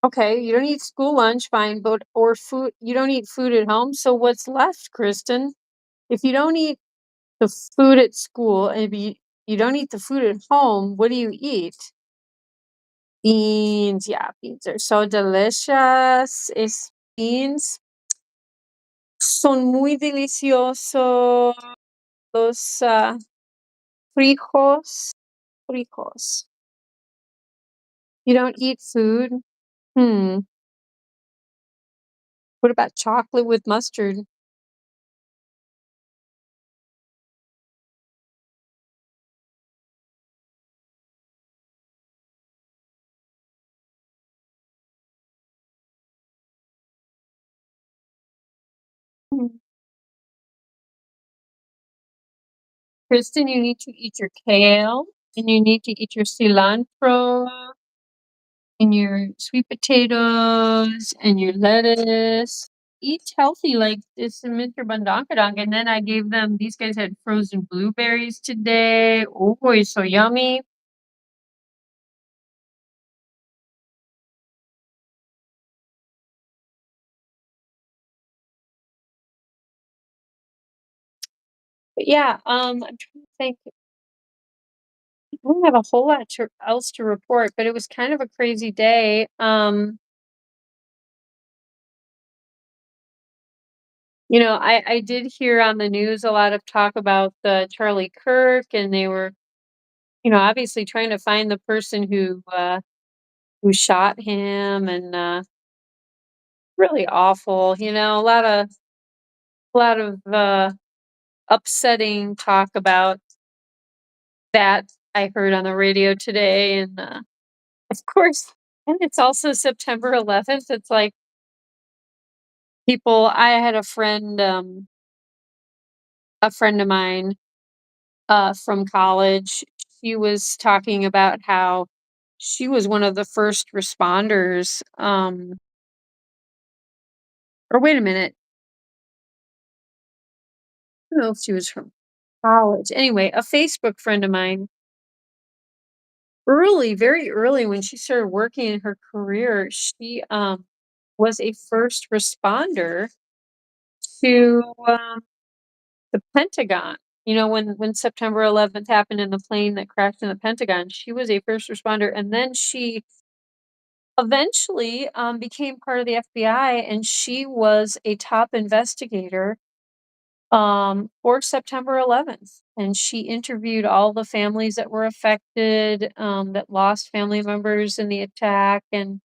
Okay, you don't eat school lunch, fine, but or food you don't eat food at home. So what's left, Kristen? If you don't eat the food at school and if you don't eat the food at home, what do you eat? Beans. Yeah, beans are so delicious. Es beans son muy deliciosos. Los frijos. Frijos. You don't eat food? Hmm. What about chocolate with mustard? Hmm. Kristen, you need to eat your kale and you need to eat your cilantro and your sweet potatoes and your lettuce. Eat healthy like this Mr. Bundonkadonk. And then I gave them, these guys had frozen blueberries today. Oh, it's so yummy. But yeah, I'm trying to think. I don't have a whole lot else to report, but it was kind of a crazy day. I did hear on the news a lot of talk about the Charlie Kirk, and they were, obviously trying to find the person who shot him, and really awful. A lot of upsetting talk about that I heard on the radio today, and of course, and it's also September 11th. It's like people. I had a friend of mine from college. She was talking about how she was one of the first responders. Or wait a minute, I don't know if she was from college. Anyway, a Facebook friend of mine, early, very early when she started working in her career, she was a first responder to the Pentagon. When September 11th happened in the plane that crashed in the Pentagon, she was a first responder, and then she eventually became part of the FBI, and she was a top investigator for September 11th. And she interviewed all the families that were affected, that lost family members in the attack, and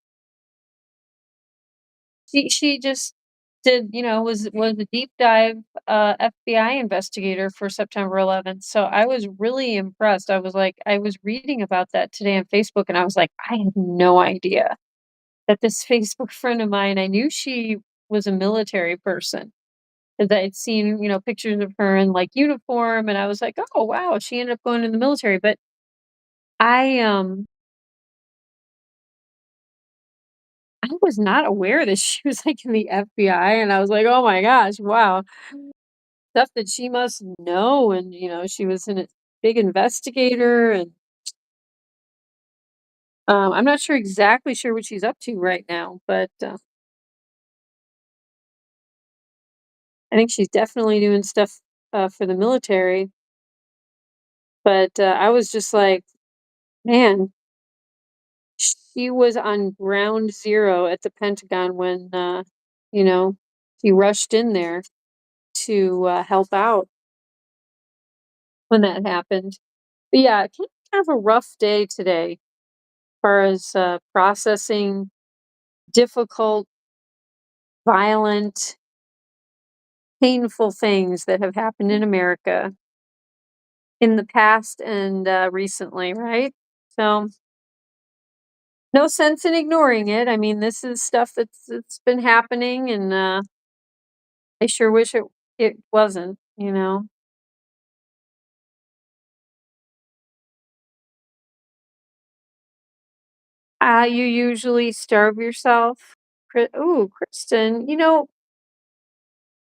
she just did, was a deep dive FBI investigator for September 11th. So I was really impressed. I was reading about that today on Facebook, and I was like, I had no idea that this Facebook friend of mine, I knew she was a military person because I'd seen, pictures of her in like uniform, and I was like, oh wow, she ended up going in the military. But I I was not aware that she was like in the FBI, and I was like, oh my gosh, wow, stuff that she must know. And she was a big investigator, and I'm not exactly sure what she's up to right now, but I think she's definitely doing stuff for the military. But I was just like, man, she was on ground zero at the Pentagon when, you know, she rushed in there to help out when that happened. But yeah, kind of a rough day today, as far as processing difficult, violent, painful things that have happened in America in the past and recently, right? So no sense in ignoring it. I mean, this is stuff that's been happening, and I sure wish it wasn't. You know. You usually starve yourself. Ooh, Kristen.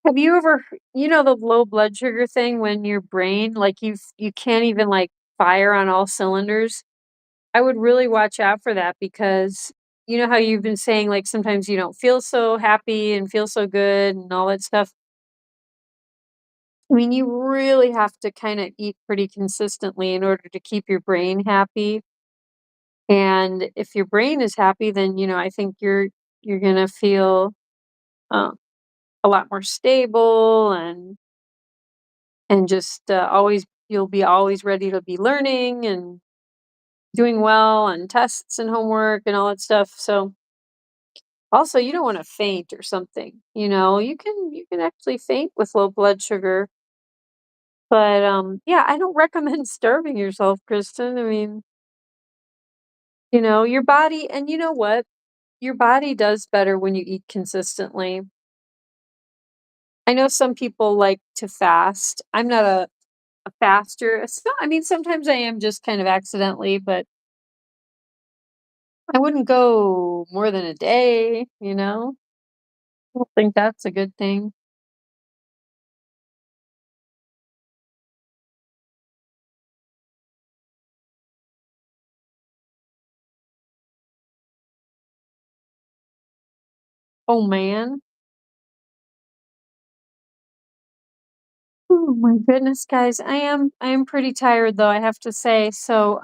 Have you ever, the low blood sugar thing when your brain, like you can't even like fire on all cylinders? I would really watch out for that because you know how you've been saying like sometimes you don't feel so happy and feel so good and all that stuff. I mean, you really have to kind of eat pretty consistently in order to keep your brain happy. And if your brain is happy, then I think you're gonna feel uh, a lot more stable and just always you'll be always ready to be learning and doing well on tests and homework and all that stuff. So also you don't want to faint or something. You can actually faint with low blood sugar. But yeah, I don't recommend starving yourself, Kristen. I mean, your body, and you know what? Your body does better when you eat consistently. I know some people like to fast. I'm not a faster. I mean, sometimes I am just kind of accidentally, but I wouldn't go more than a day. I don't think that's a good thing. Oh man. Oh my goodness, guys. I am pretty tired though, I have to say. So,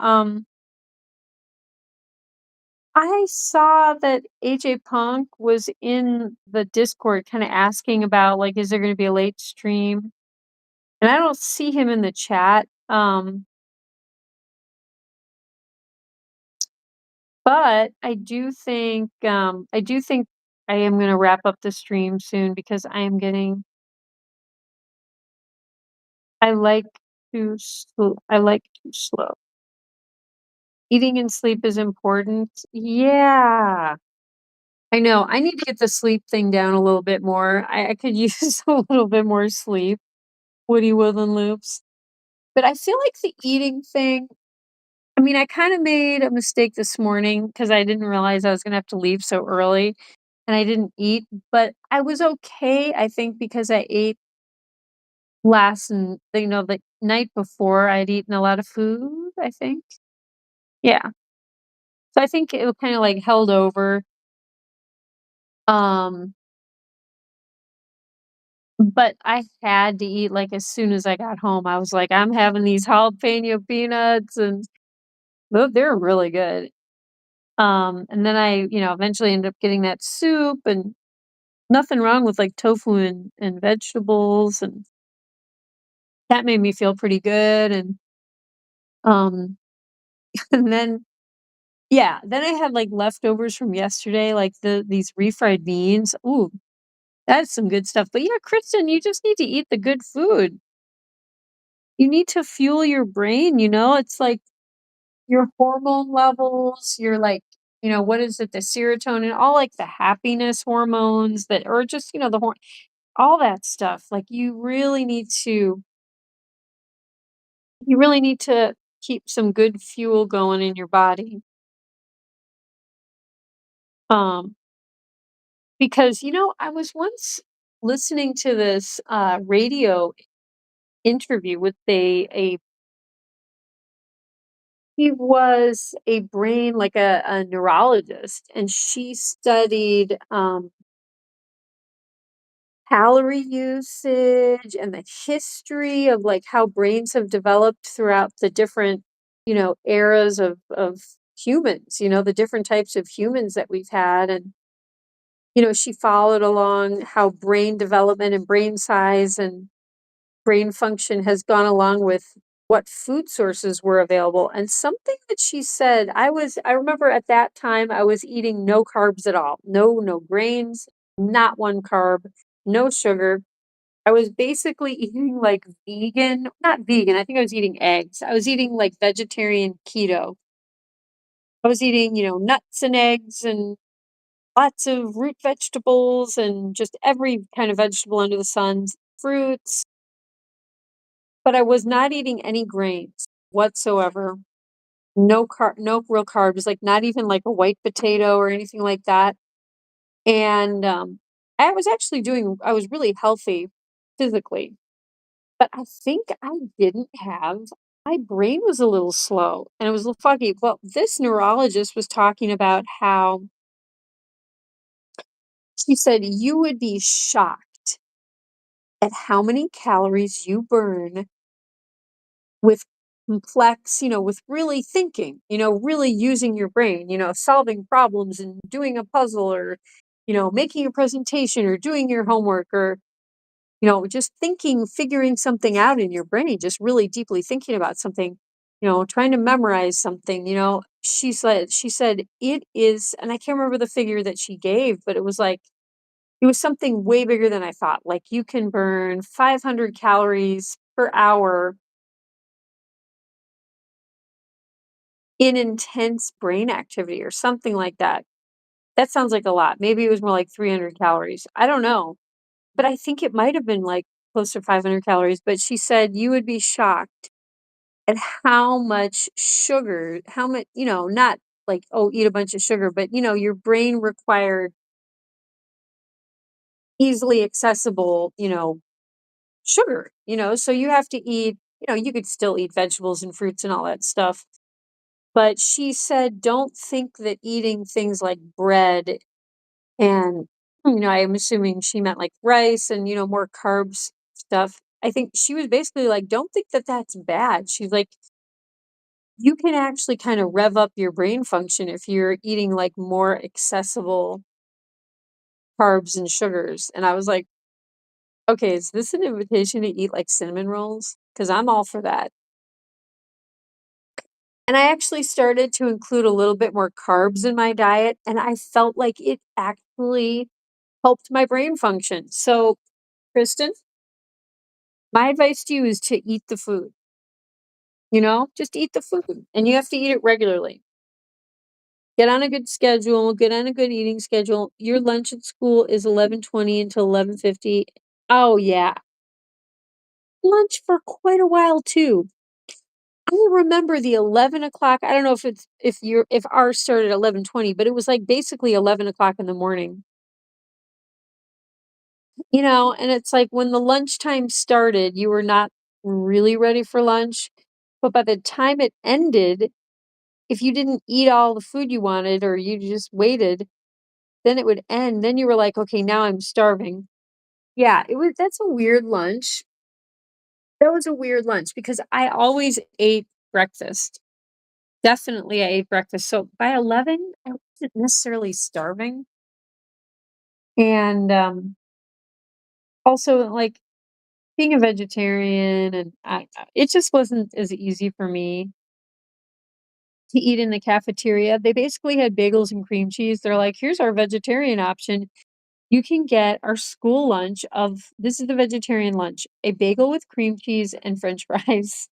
I saw that AJ Punk was in the Discord kind of asking about like is there going to be a late stream? And I don't see him in the chat. But I do think I am going to wrap up the stream soon because I like too slow. Eating and sleep is important. Yeah. I know. I need to get the sleep thing down a little bit more. I could use a little bit more sleep. Woody Woodland loops. But I feel like the eating thing, I mean, I kind of made a mistake this morning because I didn't realize I was going to have to leave so early and I didn't eat, but I was okay, I think, because I ate the night before I'd eaten a lot of food, I think. Yeah. So I think it kind of like held over. Um, but I had to eat like as soon as I got home. I was like, I'm having these jalapeno peanuts and they're really good. And then I eventually ended up getting that soup and nothing wrong with like tofu and vegetables and that made me feel pretty good. And um and then yeah, then I had like leftovers from yesterday, like these refried beans. Ooh, that's some good stuff. But yeah, Kristen, you just need to eat the good food. You need to fuel your brain. It's like your hormone levels, your like, what is it, the serotonin, all like the happiness hormones that or just, all that stuff. Like you really need to keep some good fuel going in your body. Um, because I was once listening to this radio interview with a he was a brain like a neurologist, and she studied calorie usage and the history of like how brains have developed throughout the different eras of humans, the different types of humans that we've had. And, she followed along how brain development and brain size and brain function has gone along with what food sources were available. And something that she said, I remember at that time I was eating no carbs at all. No grains, not one carb, no sugar. I was basically eating like vegan, not vegan, I think I was eating eggs. I was eating like vegetarian keto. I was eating, nuts and eggs and lots of root vegetables and just every kind of vegetable under the sun, fruits, but I was not eating any grains whatsoever. No real carbs, like not even like a white potato or anything like that. And I was really healthy physically, but I think I didn't have my brain was a little slow and it was a little foggy. Well, this neurologist was talking about how she said you would be shocked at how many calories you burn with complex, with really thinking, really using your brain, solving problems and doing a puzzle or, making a presentation or doing your homework or, just thinking, figuring something out in your brain, just really deeply thinking about something, trying to memorize something, she said it is, and I can't remember the figure that she gave, but it was something way bigger than I thought. Like you can burn 500 calories per hour in intense brain activity or something like that. That sounds like a lot. Maybe it was more like 300 calories. I don't know. But I think it might have been like close to 500 calories. But she said you would be shocked at how much sugar, how much, not like, oh, eat a bunch of sugar, but, your brain required easily accessible, sugar, so you have to eat, you could still eat vegetables and fruits and all that stuff. But she said, don't think that eating things like bread and, I'm assuming she meant like rice and, more carbs stuff. I think she was basically like, don't think that that's bad. She's like, you can actually kind of rev up your brain function if you're eating like more accessible carbs and sugars. And I was like, okay, is this an invitation to eat like cinnamon rolls? Because I'm all for that. And I actually started to include a little bit more carbs in my diet, and I felt like it actually helped my brain function. So, Kristen, my advice to you is to eat the food, just eat the food, and you have to eat it regularly. Get on a good schedule, get on a good eating schedule. Your lunch at school is 11:20 until 11:50. Oh, yeah. Lunch for quite a while too. I remember the 11 o'clock. I don't know if ours started at 11:20, but it was like basically 11 o'clock in the morning. And it's like when the lunchtime started, you were not really ready for lunch. But by the time it ended, if you didn't eat all the food you wanted or you just waited, then it would end. Then you were like, okay, now I'm starving. Yeah, that's a weird lunch. That was a weird lunch because I always ate breakfast. Definitely I ate breakfast. So by 11, I wasn't necessarily starving. And also like being a vegetarian and it just wasn't as easy for me to eat in the cafeteria. They basically had bagels and cream cheese. They're like, "Here's our vegetarian option. You can get our school lunch of this is the vegetarian lunch, a bagel with cream cheese and french fries."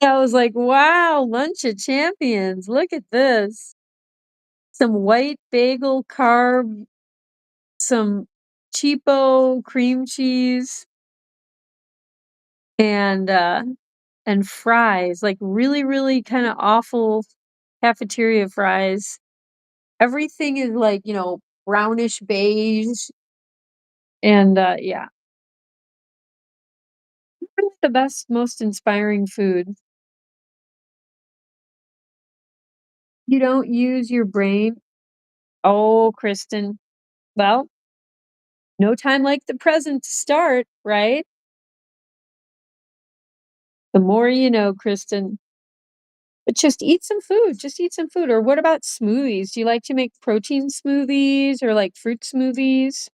I was like, "Wow, lunch of champions. Look at this. Some white bagel carb, some cheapo cream cheese, and fries, like really, really kind of awful cafeteria fries. Everything is like, brownish beige and yeah, really the best, most inspiring food. You don't use your brain. Oh, Kristen. Well, no time like the present to start, right? The more you know, Kristen. But just eat some food, just eat some food. Or what about smoothies? Do you like to make protein smoothies or, like, fruit smoothies?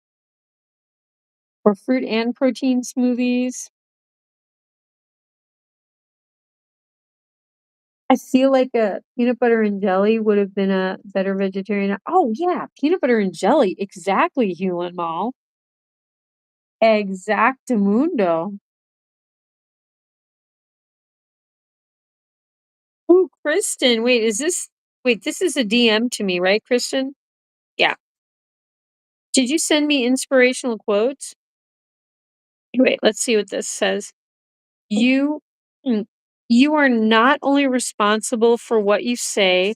Or fruit and protein smoothies? I feel like a peanut butter and jelly would have been a better vegetarian oh, yeah, peanut butter and jelly, exactly, Hugh and Mal. Exactamundo. Ooh, Kristen, wait, this is a DM to me, right, Kristen? Yeah. Did you send me inspirational quotes? Wait, let's see what this says. You mm, you are not only responsible for what you say,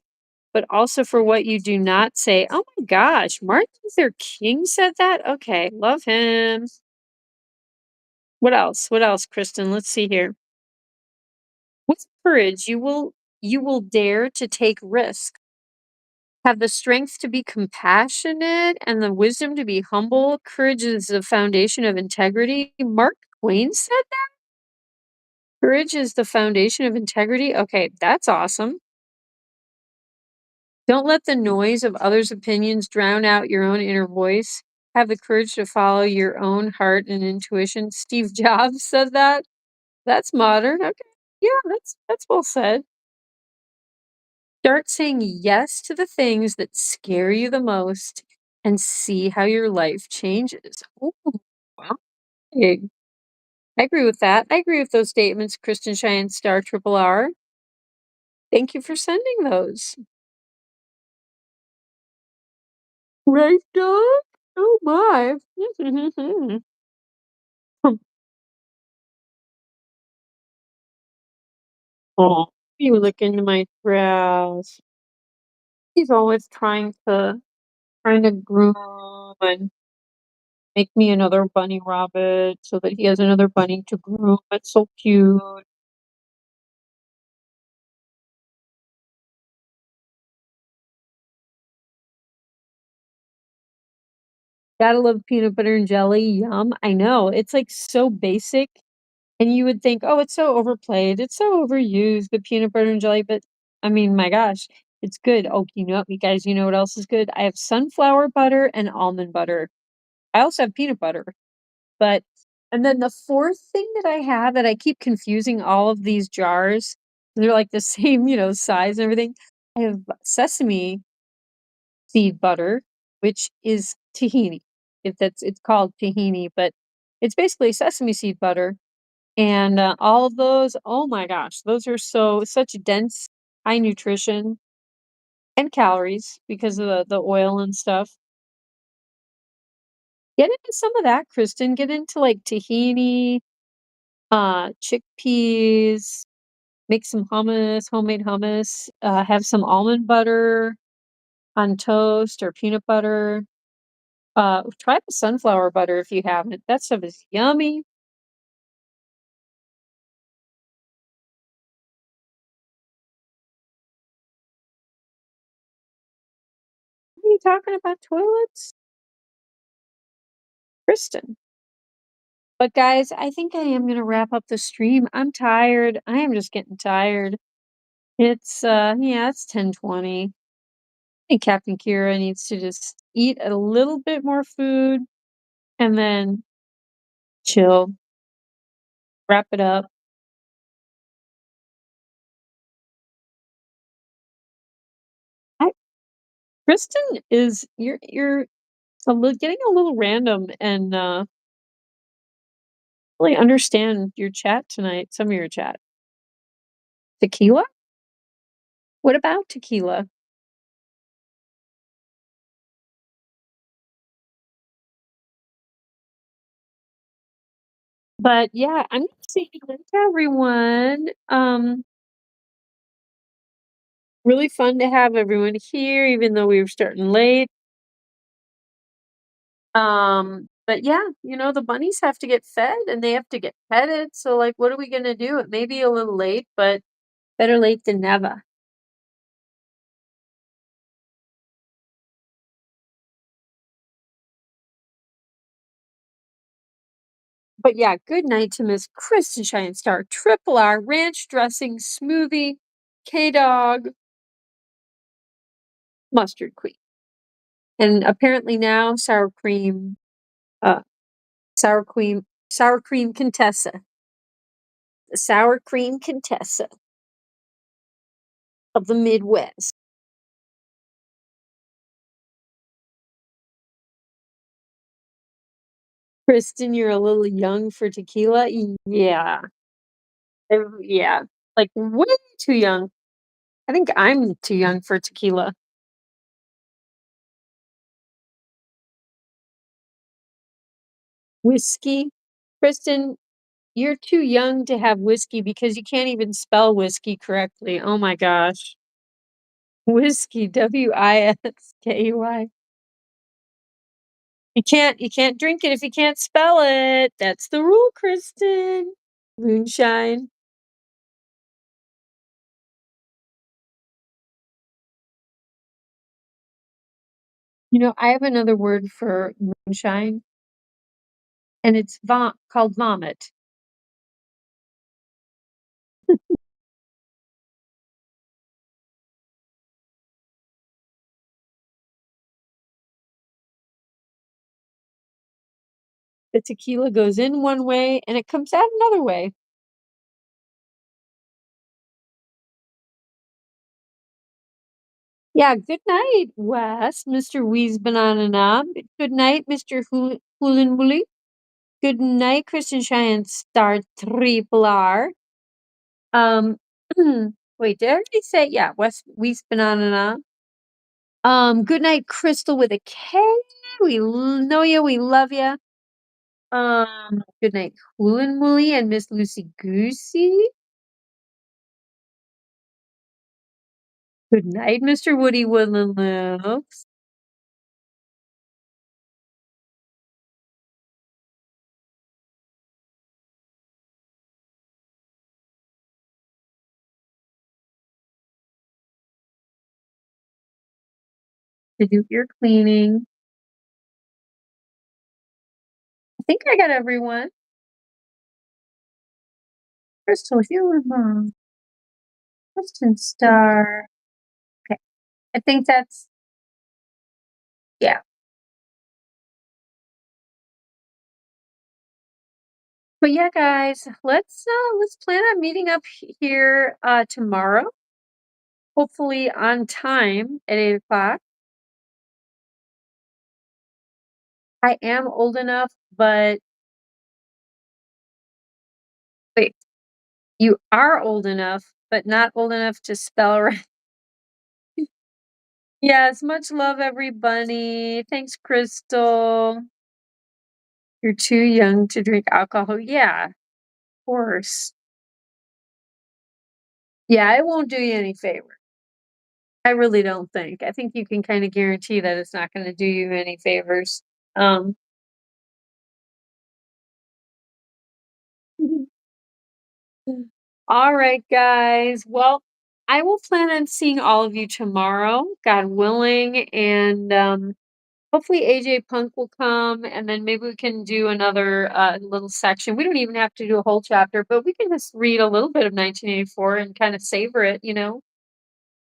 but also for what you do not say. Oh my gosh, Martin Luther King said that? Okay, love him. What else? What else, Kristen? Let's see here. With courage, you will dare to take risk. Have the strength to be compassionate and the wisdom to be humble. Courage is the foundation of integrity. Mark Twain said that? Courage is the foundation of integrity. Okay, that's awesome. Don't let the noise of others' opinions drown out your own inner voice. Have the courage to follow your own heart and intuition. Steve Jobs said that. That's modern. Okay. Yeah, that's well said. Start saying yes to the things that scare you the most and see how your life changes. Ooh, wow. Big. I agree with that. I agree with those statements, Kristen Cheyenne Star Triple R. Thank you for sending those. Right, dog? Oh my. Oh, you look into my grass. He's always trying to groom and make me another bunny rabbit so that he has another bunny to groom. It's so cute. Gotta love peanut butter and jelly. Yum. I know. It's like so basic. And you would think, oh, it's so overplayed. It's so overused, the peanut butter and jelly. But I mean, my gosh, it's good. Oh, you guys, you know what else is good? I have sunflower butter and almond butter. I also have peanut butter. But and then the fourth thing that I have that I keep confusing all of these jars, they're like the same, size and everything. I have sesame seed butter, which is tahini. If it's called tahini, but it's basically sesame seed butter. And all of those, oh my gosh, those are such dense, high nutrition and calories because of the oil and stuff. Get into some of that, Kristen. Get into like tahini, chickpeas, make some hummus, homemade hummus, have some almond butter on toast or peanut butter. Try the sunflower butter if you haven't. That stuff is yummy. What are you talking about toilets? Kristen. But guys, I think I am gonna wrap up the stream. I'm tired. I am just getting tired. It's yeah, it's 10:20. I think Captain Kira needs to just eat a little bit more food and then chill, wrap it up. I Kristen is you're getting a little random and really understand your chat tonight, some of your chat. Tequila? What about tequila? But yeah, I'm gonna say goodnight to everyone. Really fun to have everyone here, even though we were starting late. But yeah, the bunnies have to get fed and they have to get petted. So like, what are we gonna do? It may be a little late, but better late than never. But yeah, good night to Miss Kristen Shine Star Triple R Ranch Dressing Smoothie K-Dog. Mustard Queen. And apparently now uh, sour cream Contessa. The sour cream Contessa of the Midwest. Kristen, you're a little young for tequila? Yeah. Yeah. Like, way too young. I think I'm too young for tequila. Whiskey? Kristen, you're too young to have whiskey because you can't even spell whiskey correctly. Oh my gosh. Whiskey, Whiskey. You can't drink it if you can't spell it. That's the rule, Kristen. Moonshine. You know, I have another word for moonshine, and it's called vomit. The tequila goes in one way and it comes out another way. Yeah, good night, Wes, Mr. Wheeze Banana Knob. Good night, Mr. Hoolinwooly. Good night, Christian Cheyenne Star Triple R. Um, wait, did I already say yeah, Wes Wheeze Banana Knob? Good night, Crystal with a K. Know ya, we love ya. Good night, Hoolinwooly and Miss Lucy Goosey. Good night, Mr. Woody Woodland Loops. To do your cleaning. I think I got everyone. Crystal Healer Mom. Kristen Star. Okay. I think that's yeah. But yeah, guys, let's plan on meeting up here tomorrow. Hopefully on time at 8 o'clock. I am old enough, but wait, you are old enough, but not old enough to spell right. Yes, much love, everybody. Thanks, Crystal. You're too young to drink alcohol. Yeah, of course. Yeah, it won't do you any favor. I really don't think. I think you can kind of guarantee that it's not going to do you any favors. Um, all right, guys. Well, I will plan on seeing all of you tomorrow, God willing, and hopefully AJ Punk will come, and then maybe we can do another little section. We don't even have to do a whole chapter, but we can just read a little bit of 1984 and kind of savor it.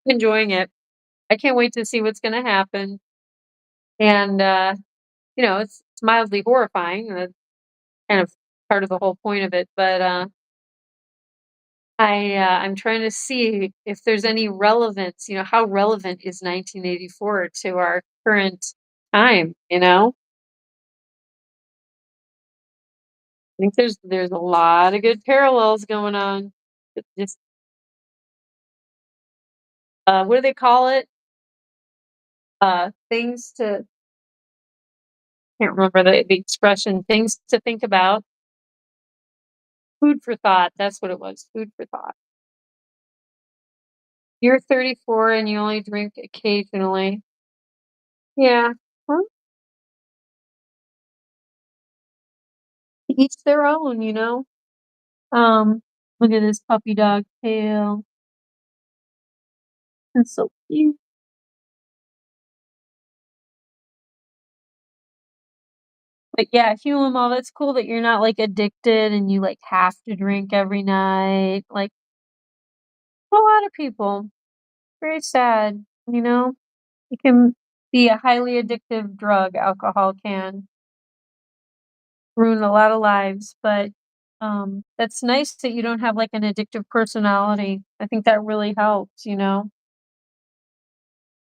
Enjoying it. I can't wait to see what's going to happen. And it's mildly horrifying. That's kind of part of the whole point of it. But I'm trying to see if there's any relevance. How relevant is 1984 to our current time? I think there's a lot of good parallels going on. Just what do they call it? Things to can't remember the expression. Things to think about. Food for thought. That's what it was. Food for thought. You're 34 and you only drink occasionally. Yeah. Well, to each their own. Look at this puppy dog tail. It's so cute. But yeah, Hulimal, that's cool that you're not like addicted and you like have to drink every night. Like A lot of people. Very sad, you know? It can be a highly addictive drug, alcohol can ruin a lot of lives, but, that's nice that you don't have, like, an addictive personality. I think that really helps, you know?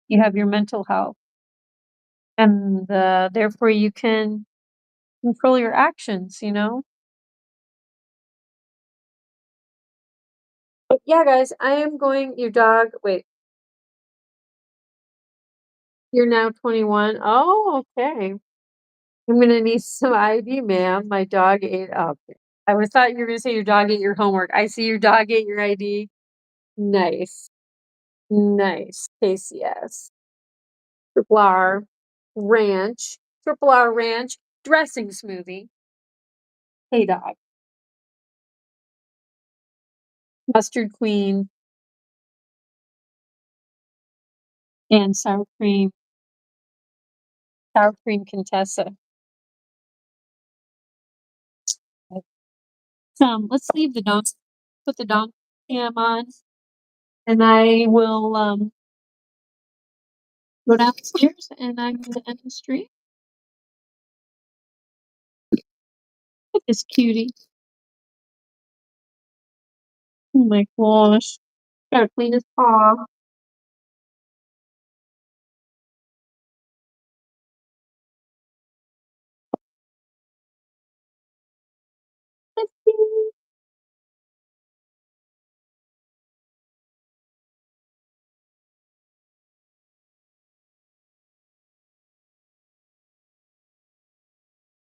You have your mental health, and, therefore you can control your actions, you know? But yeah, guys, I am going your dog wait, you're now 21? Oh, okay. I'm gonna need some ID, ma'am. My dog ate up. I was thought you were gonna say your dog ate your homework. I see your dog ate your ID. Nice. Nice. KCS. Triple R Ranch. Triple R Ranch dressing smoothie. Hey dog. Mustard Queen and sour cream. Sour cream Contessa. Let's leave the donk. Put the donk cam on, and I will go downstairs, and I'm gonna end the stream. Look at this cutie. Oh my gosh. Gotta clean his paw.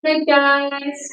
Hey guys.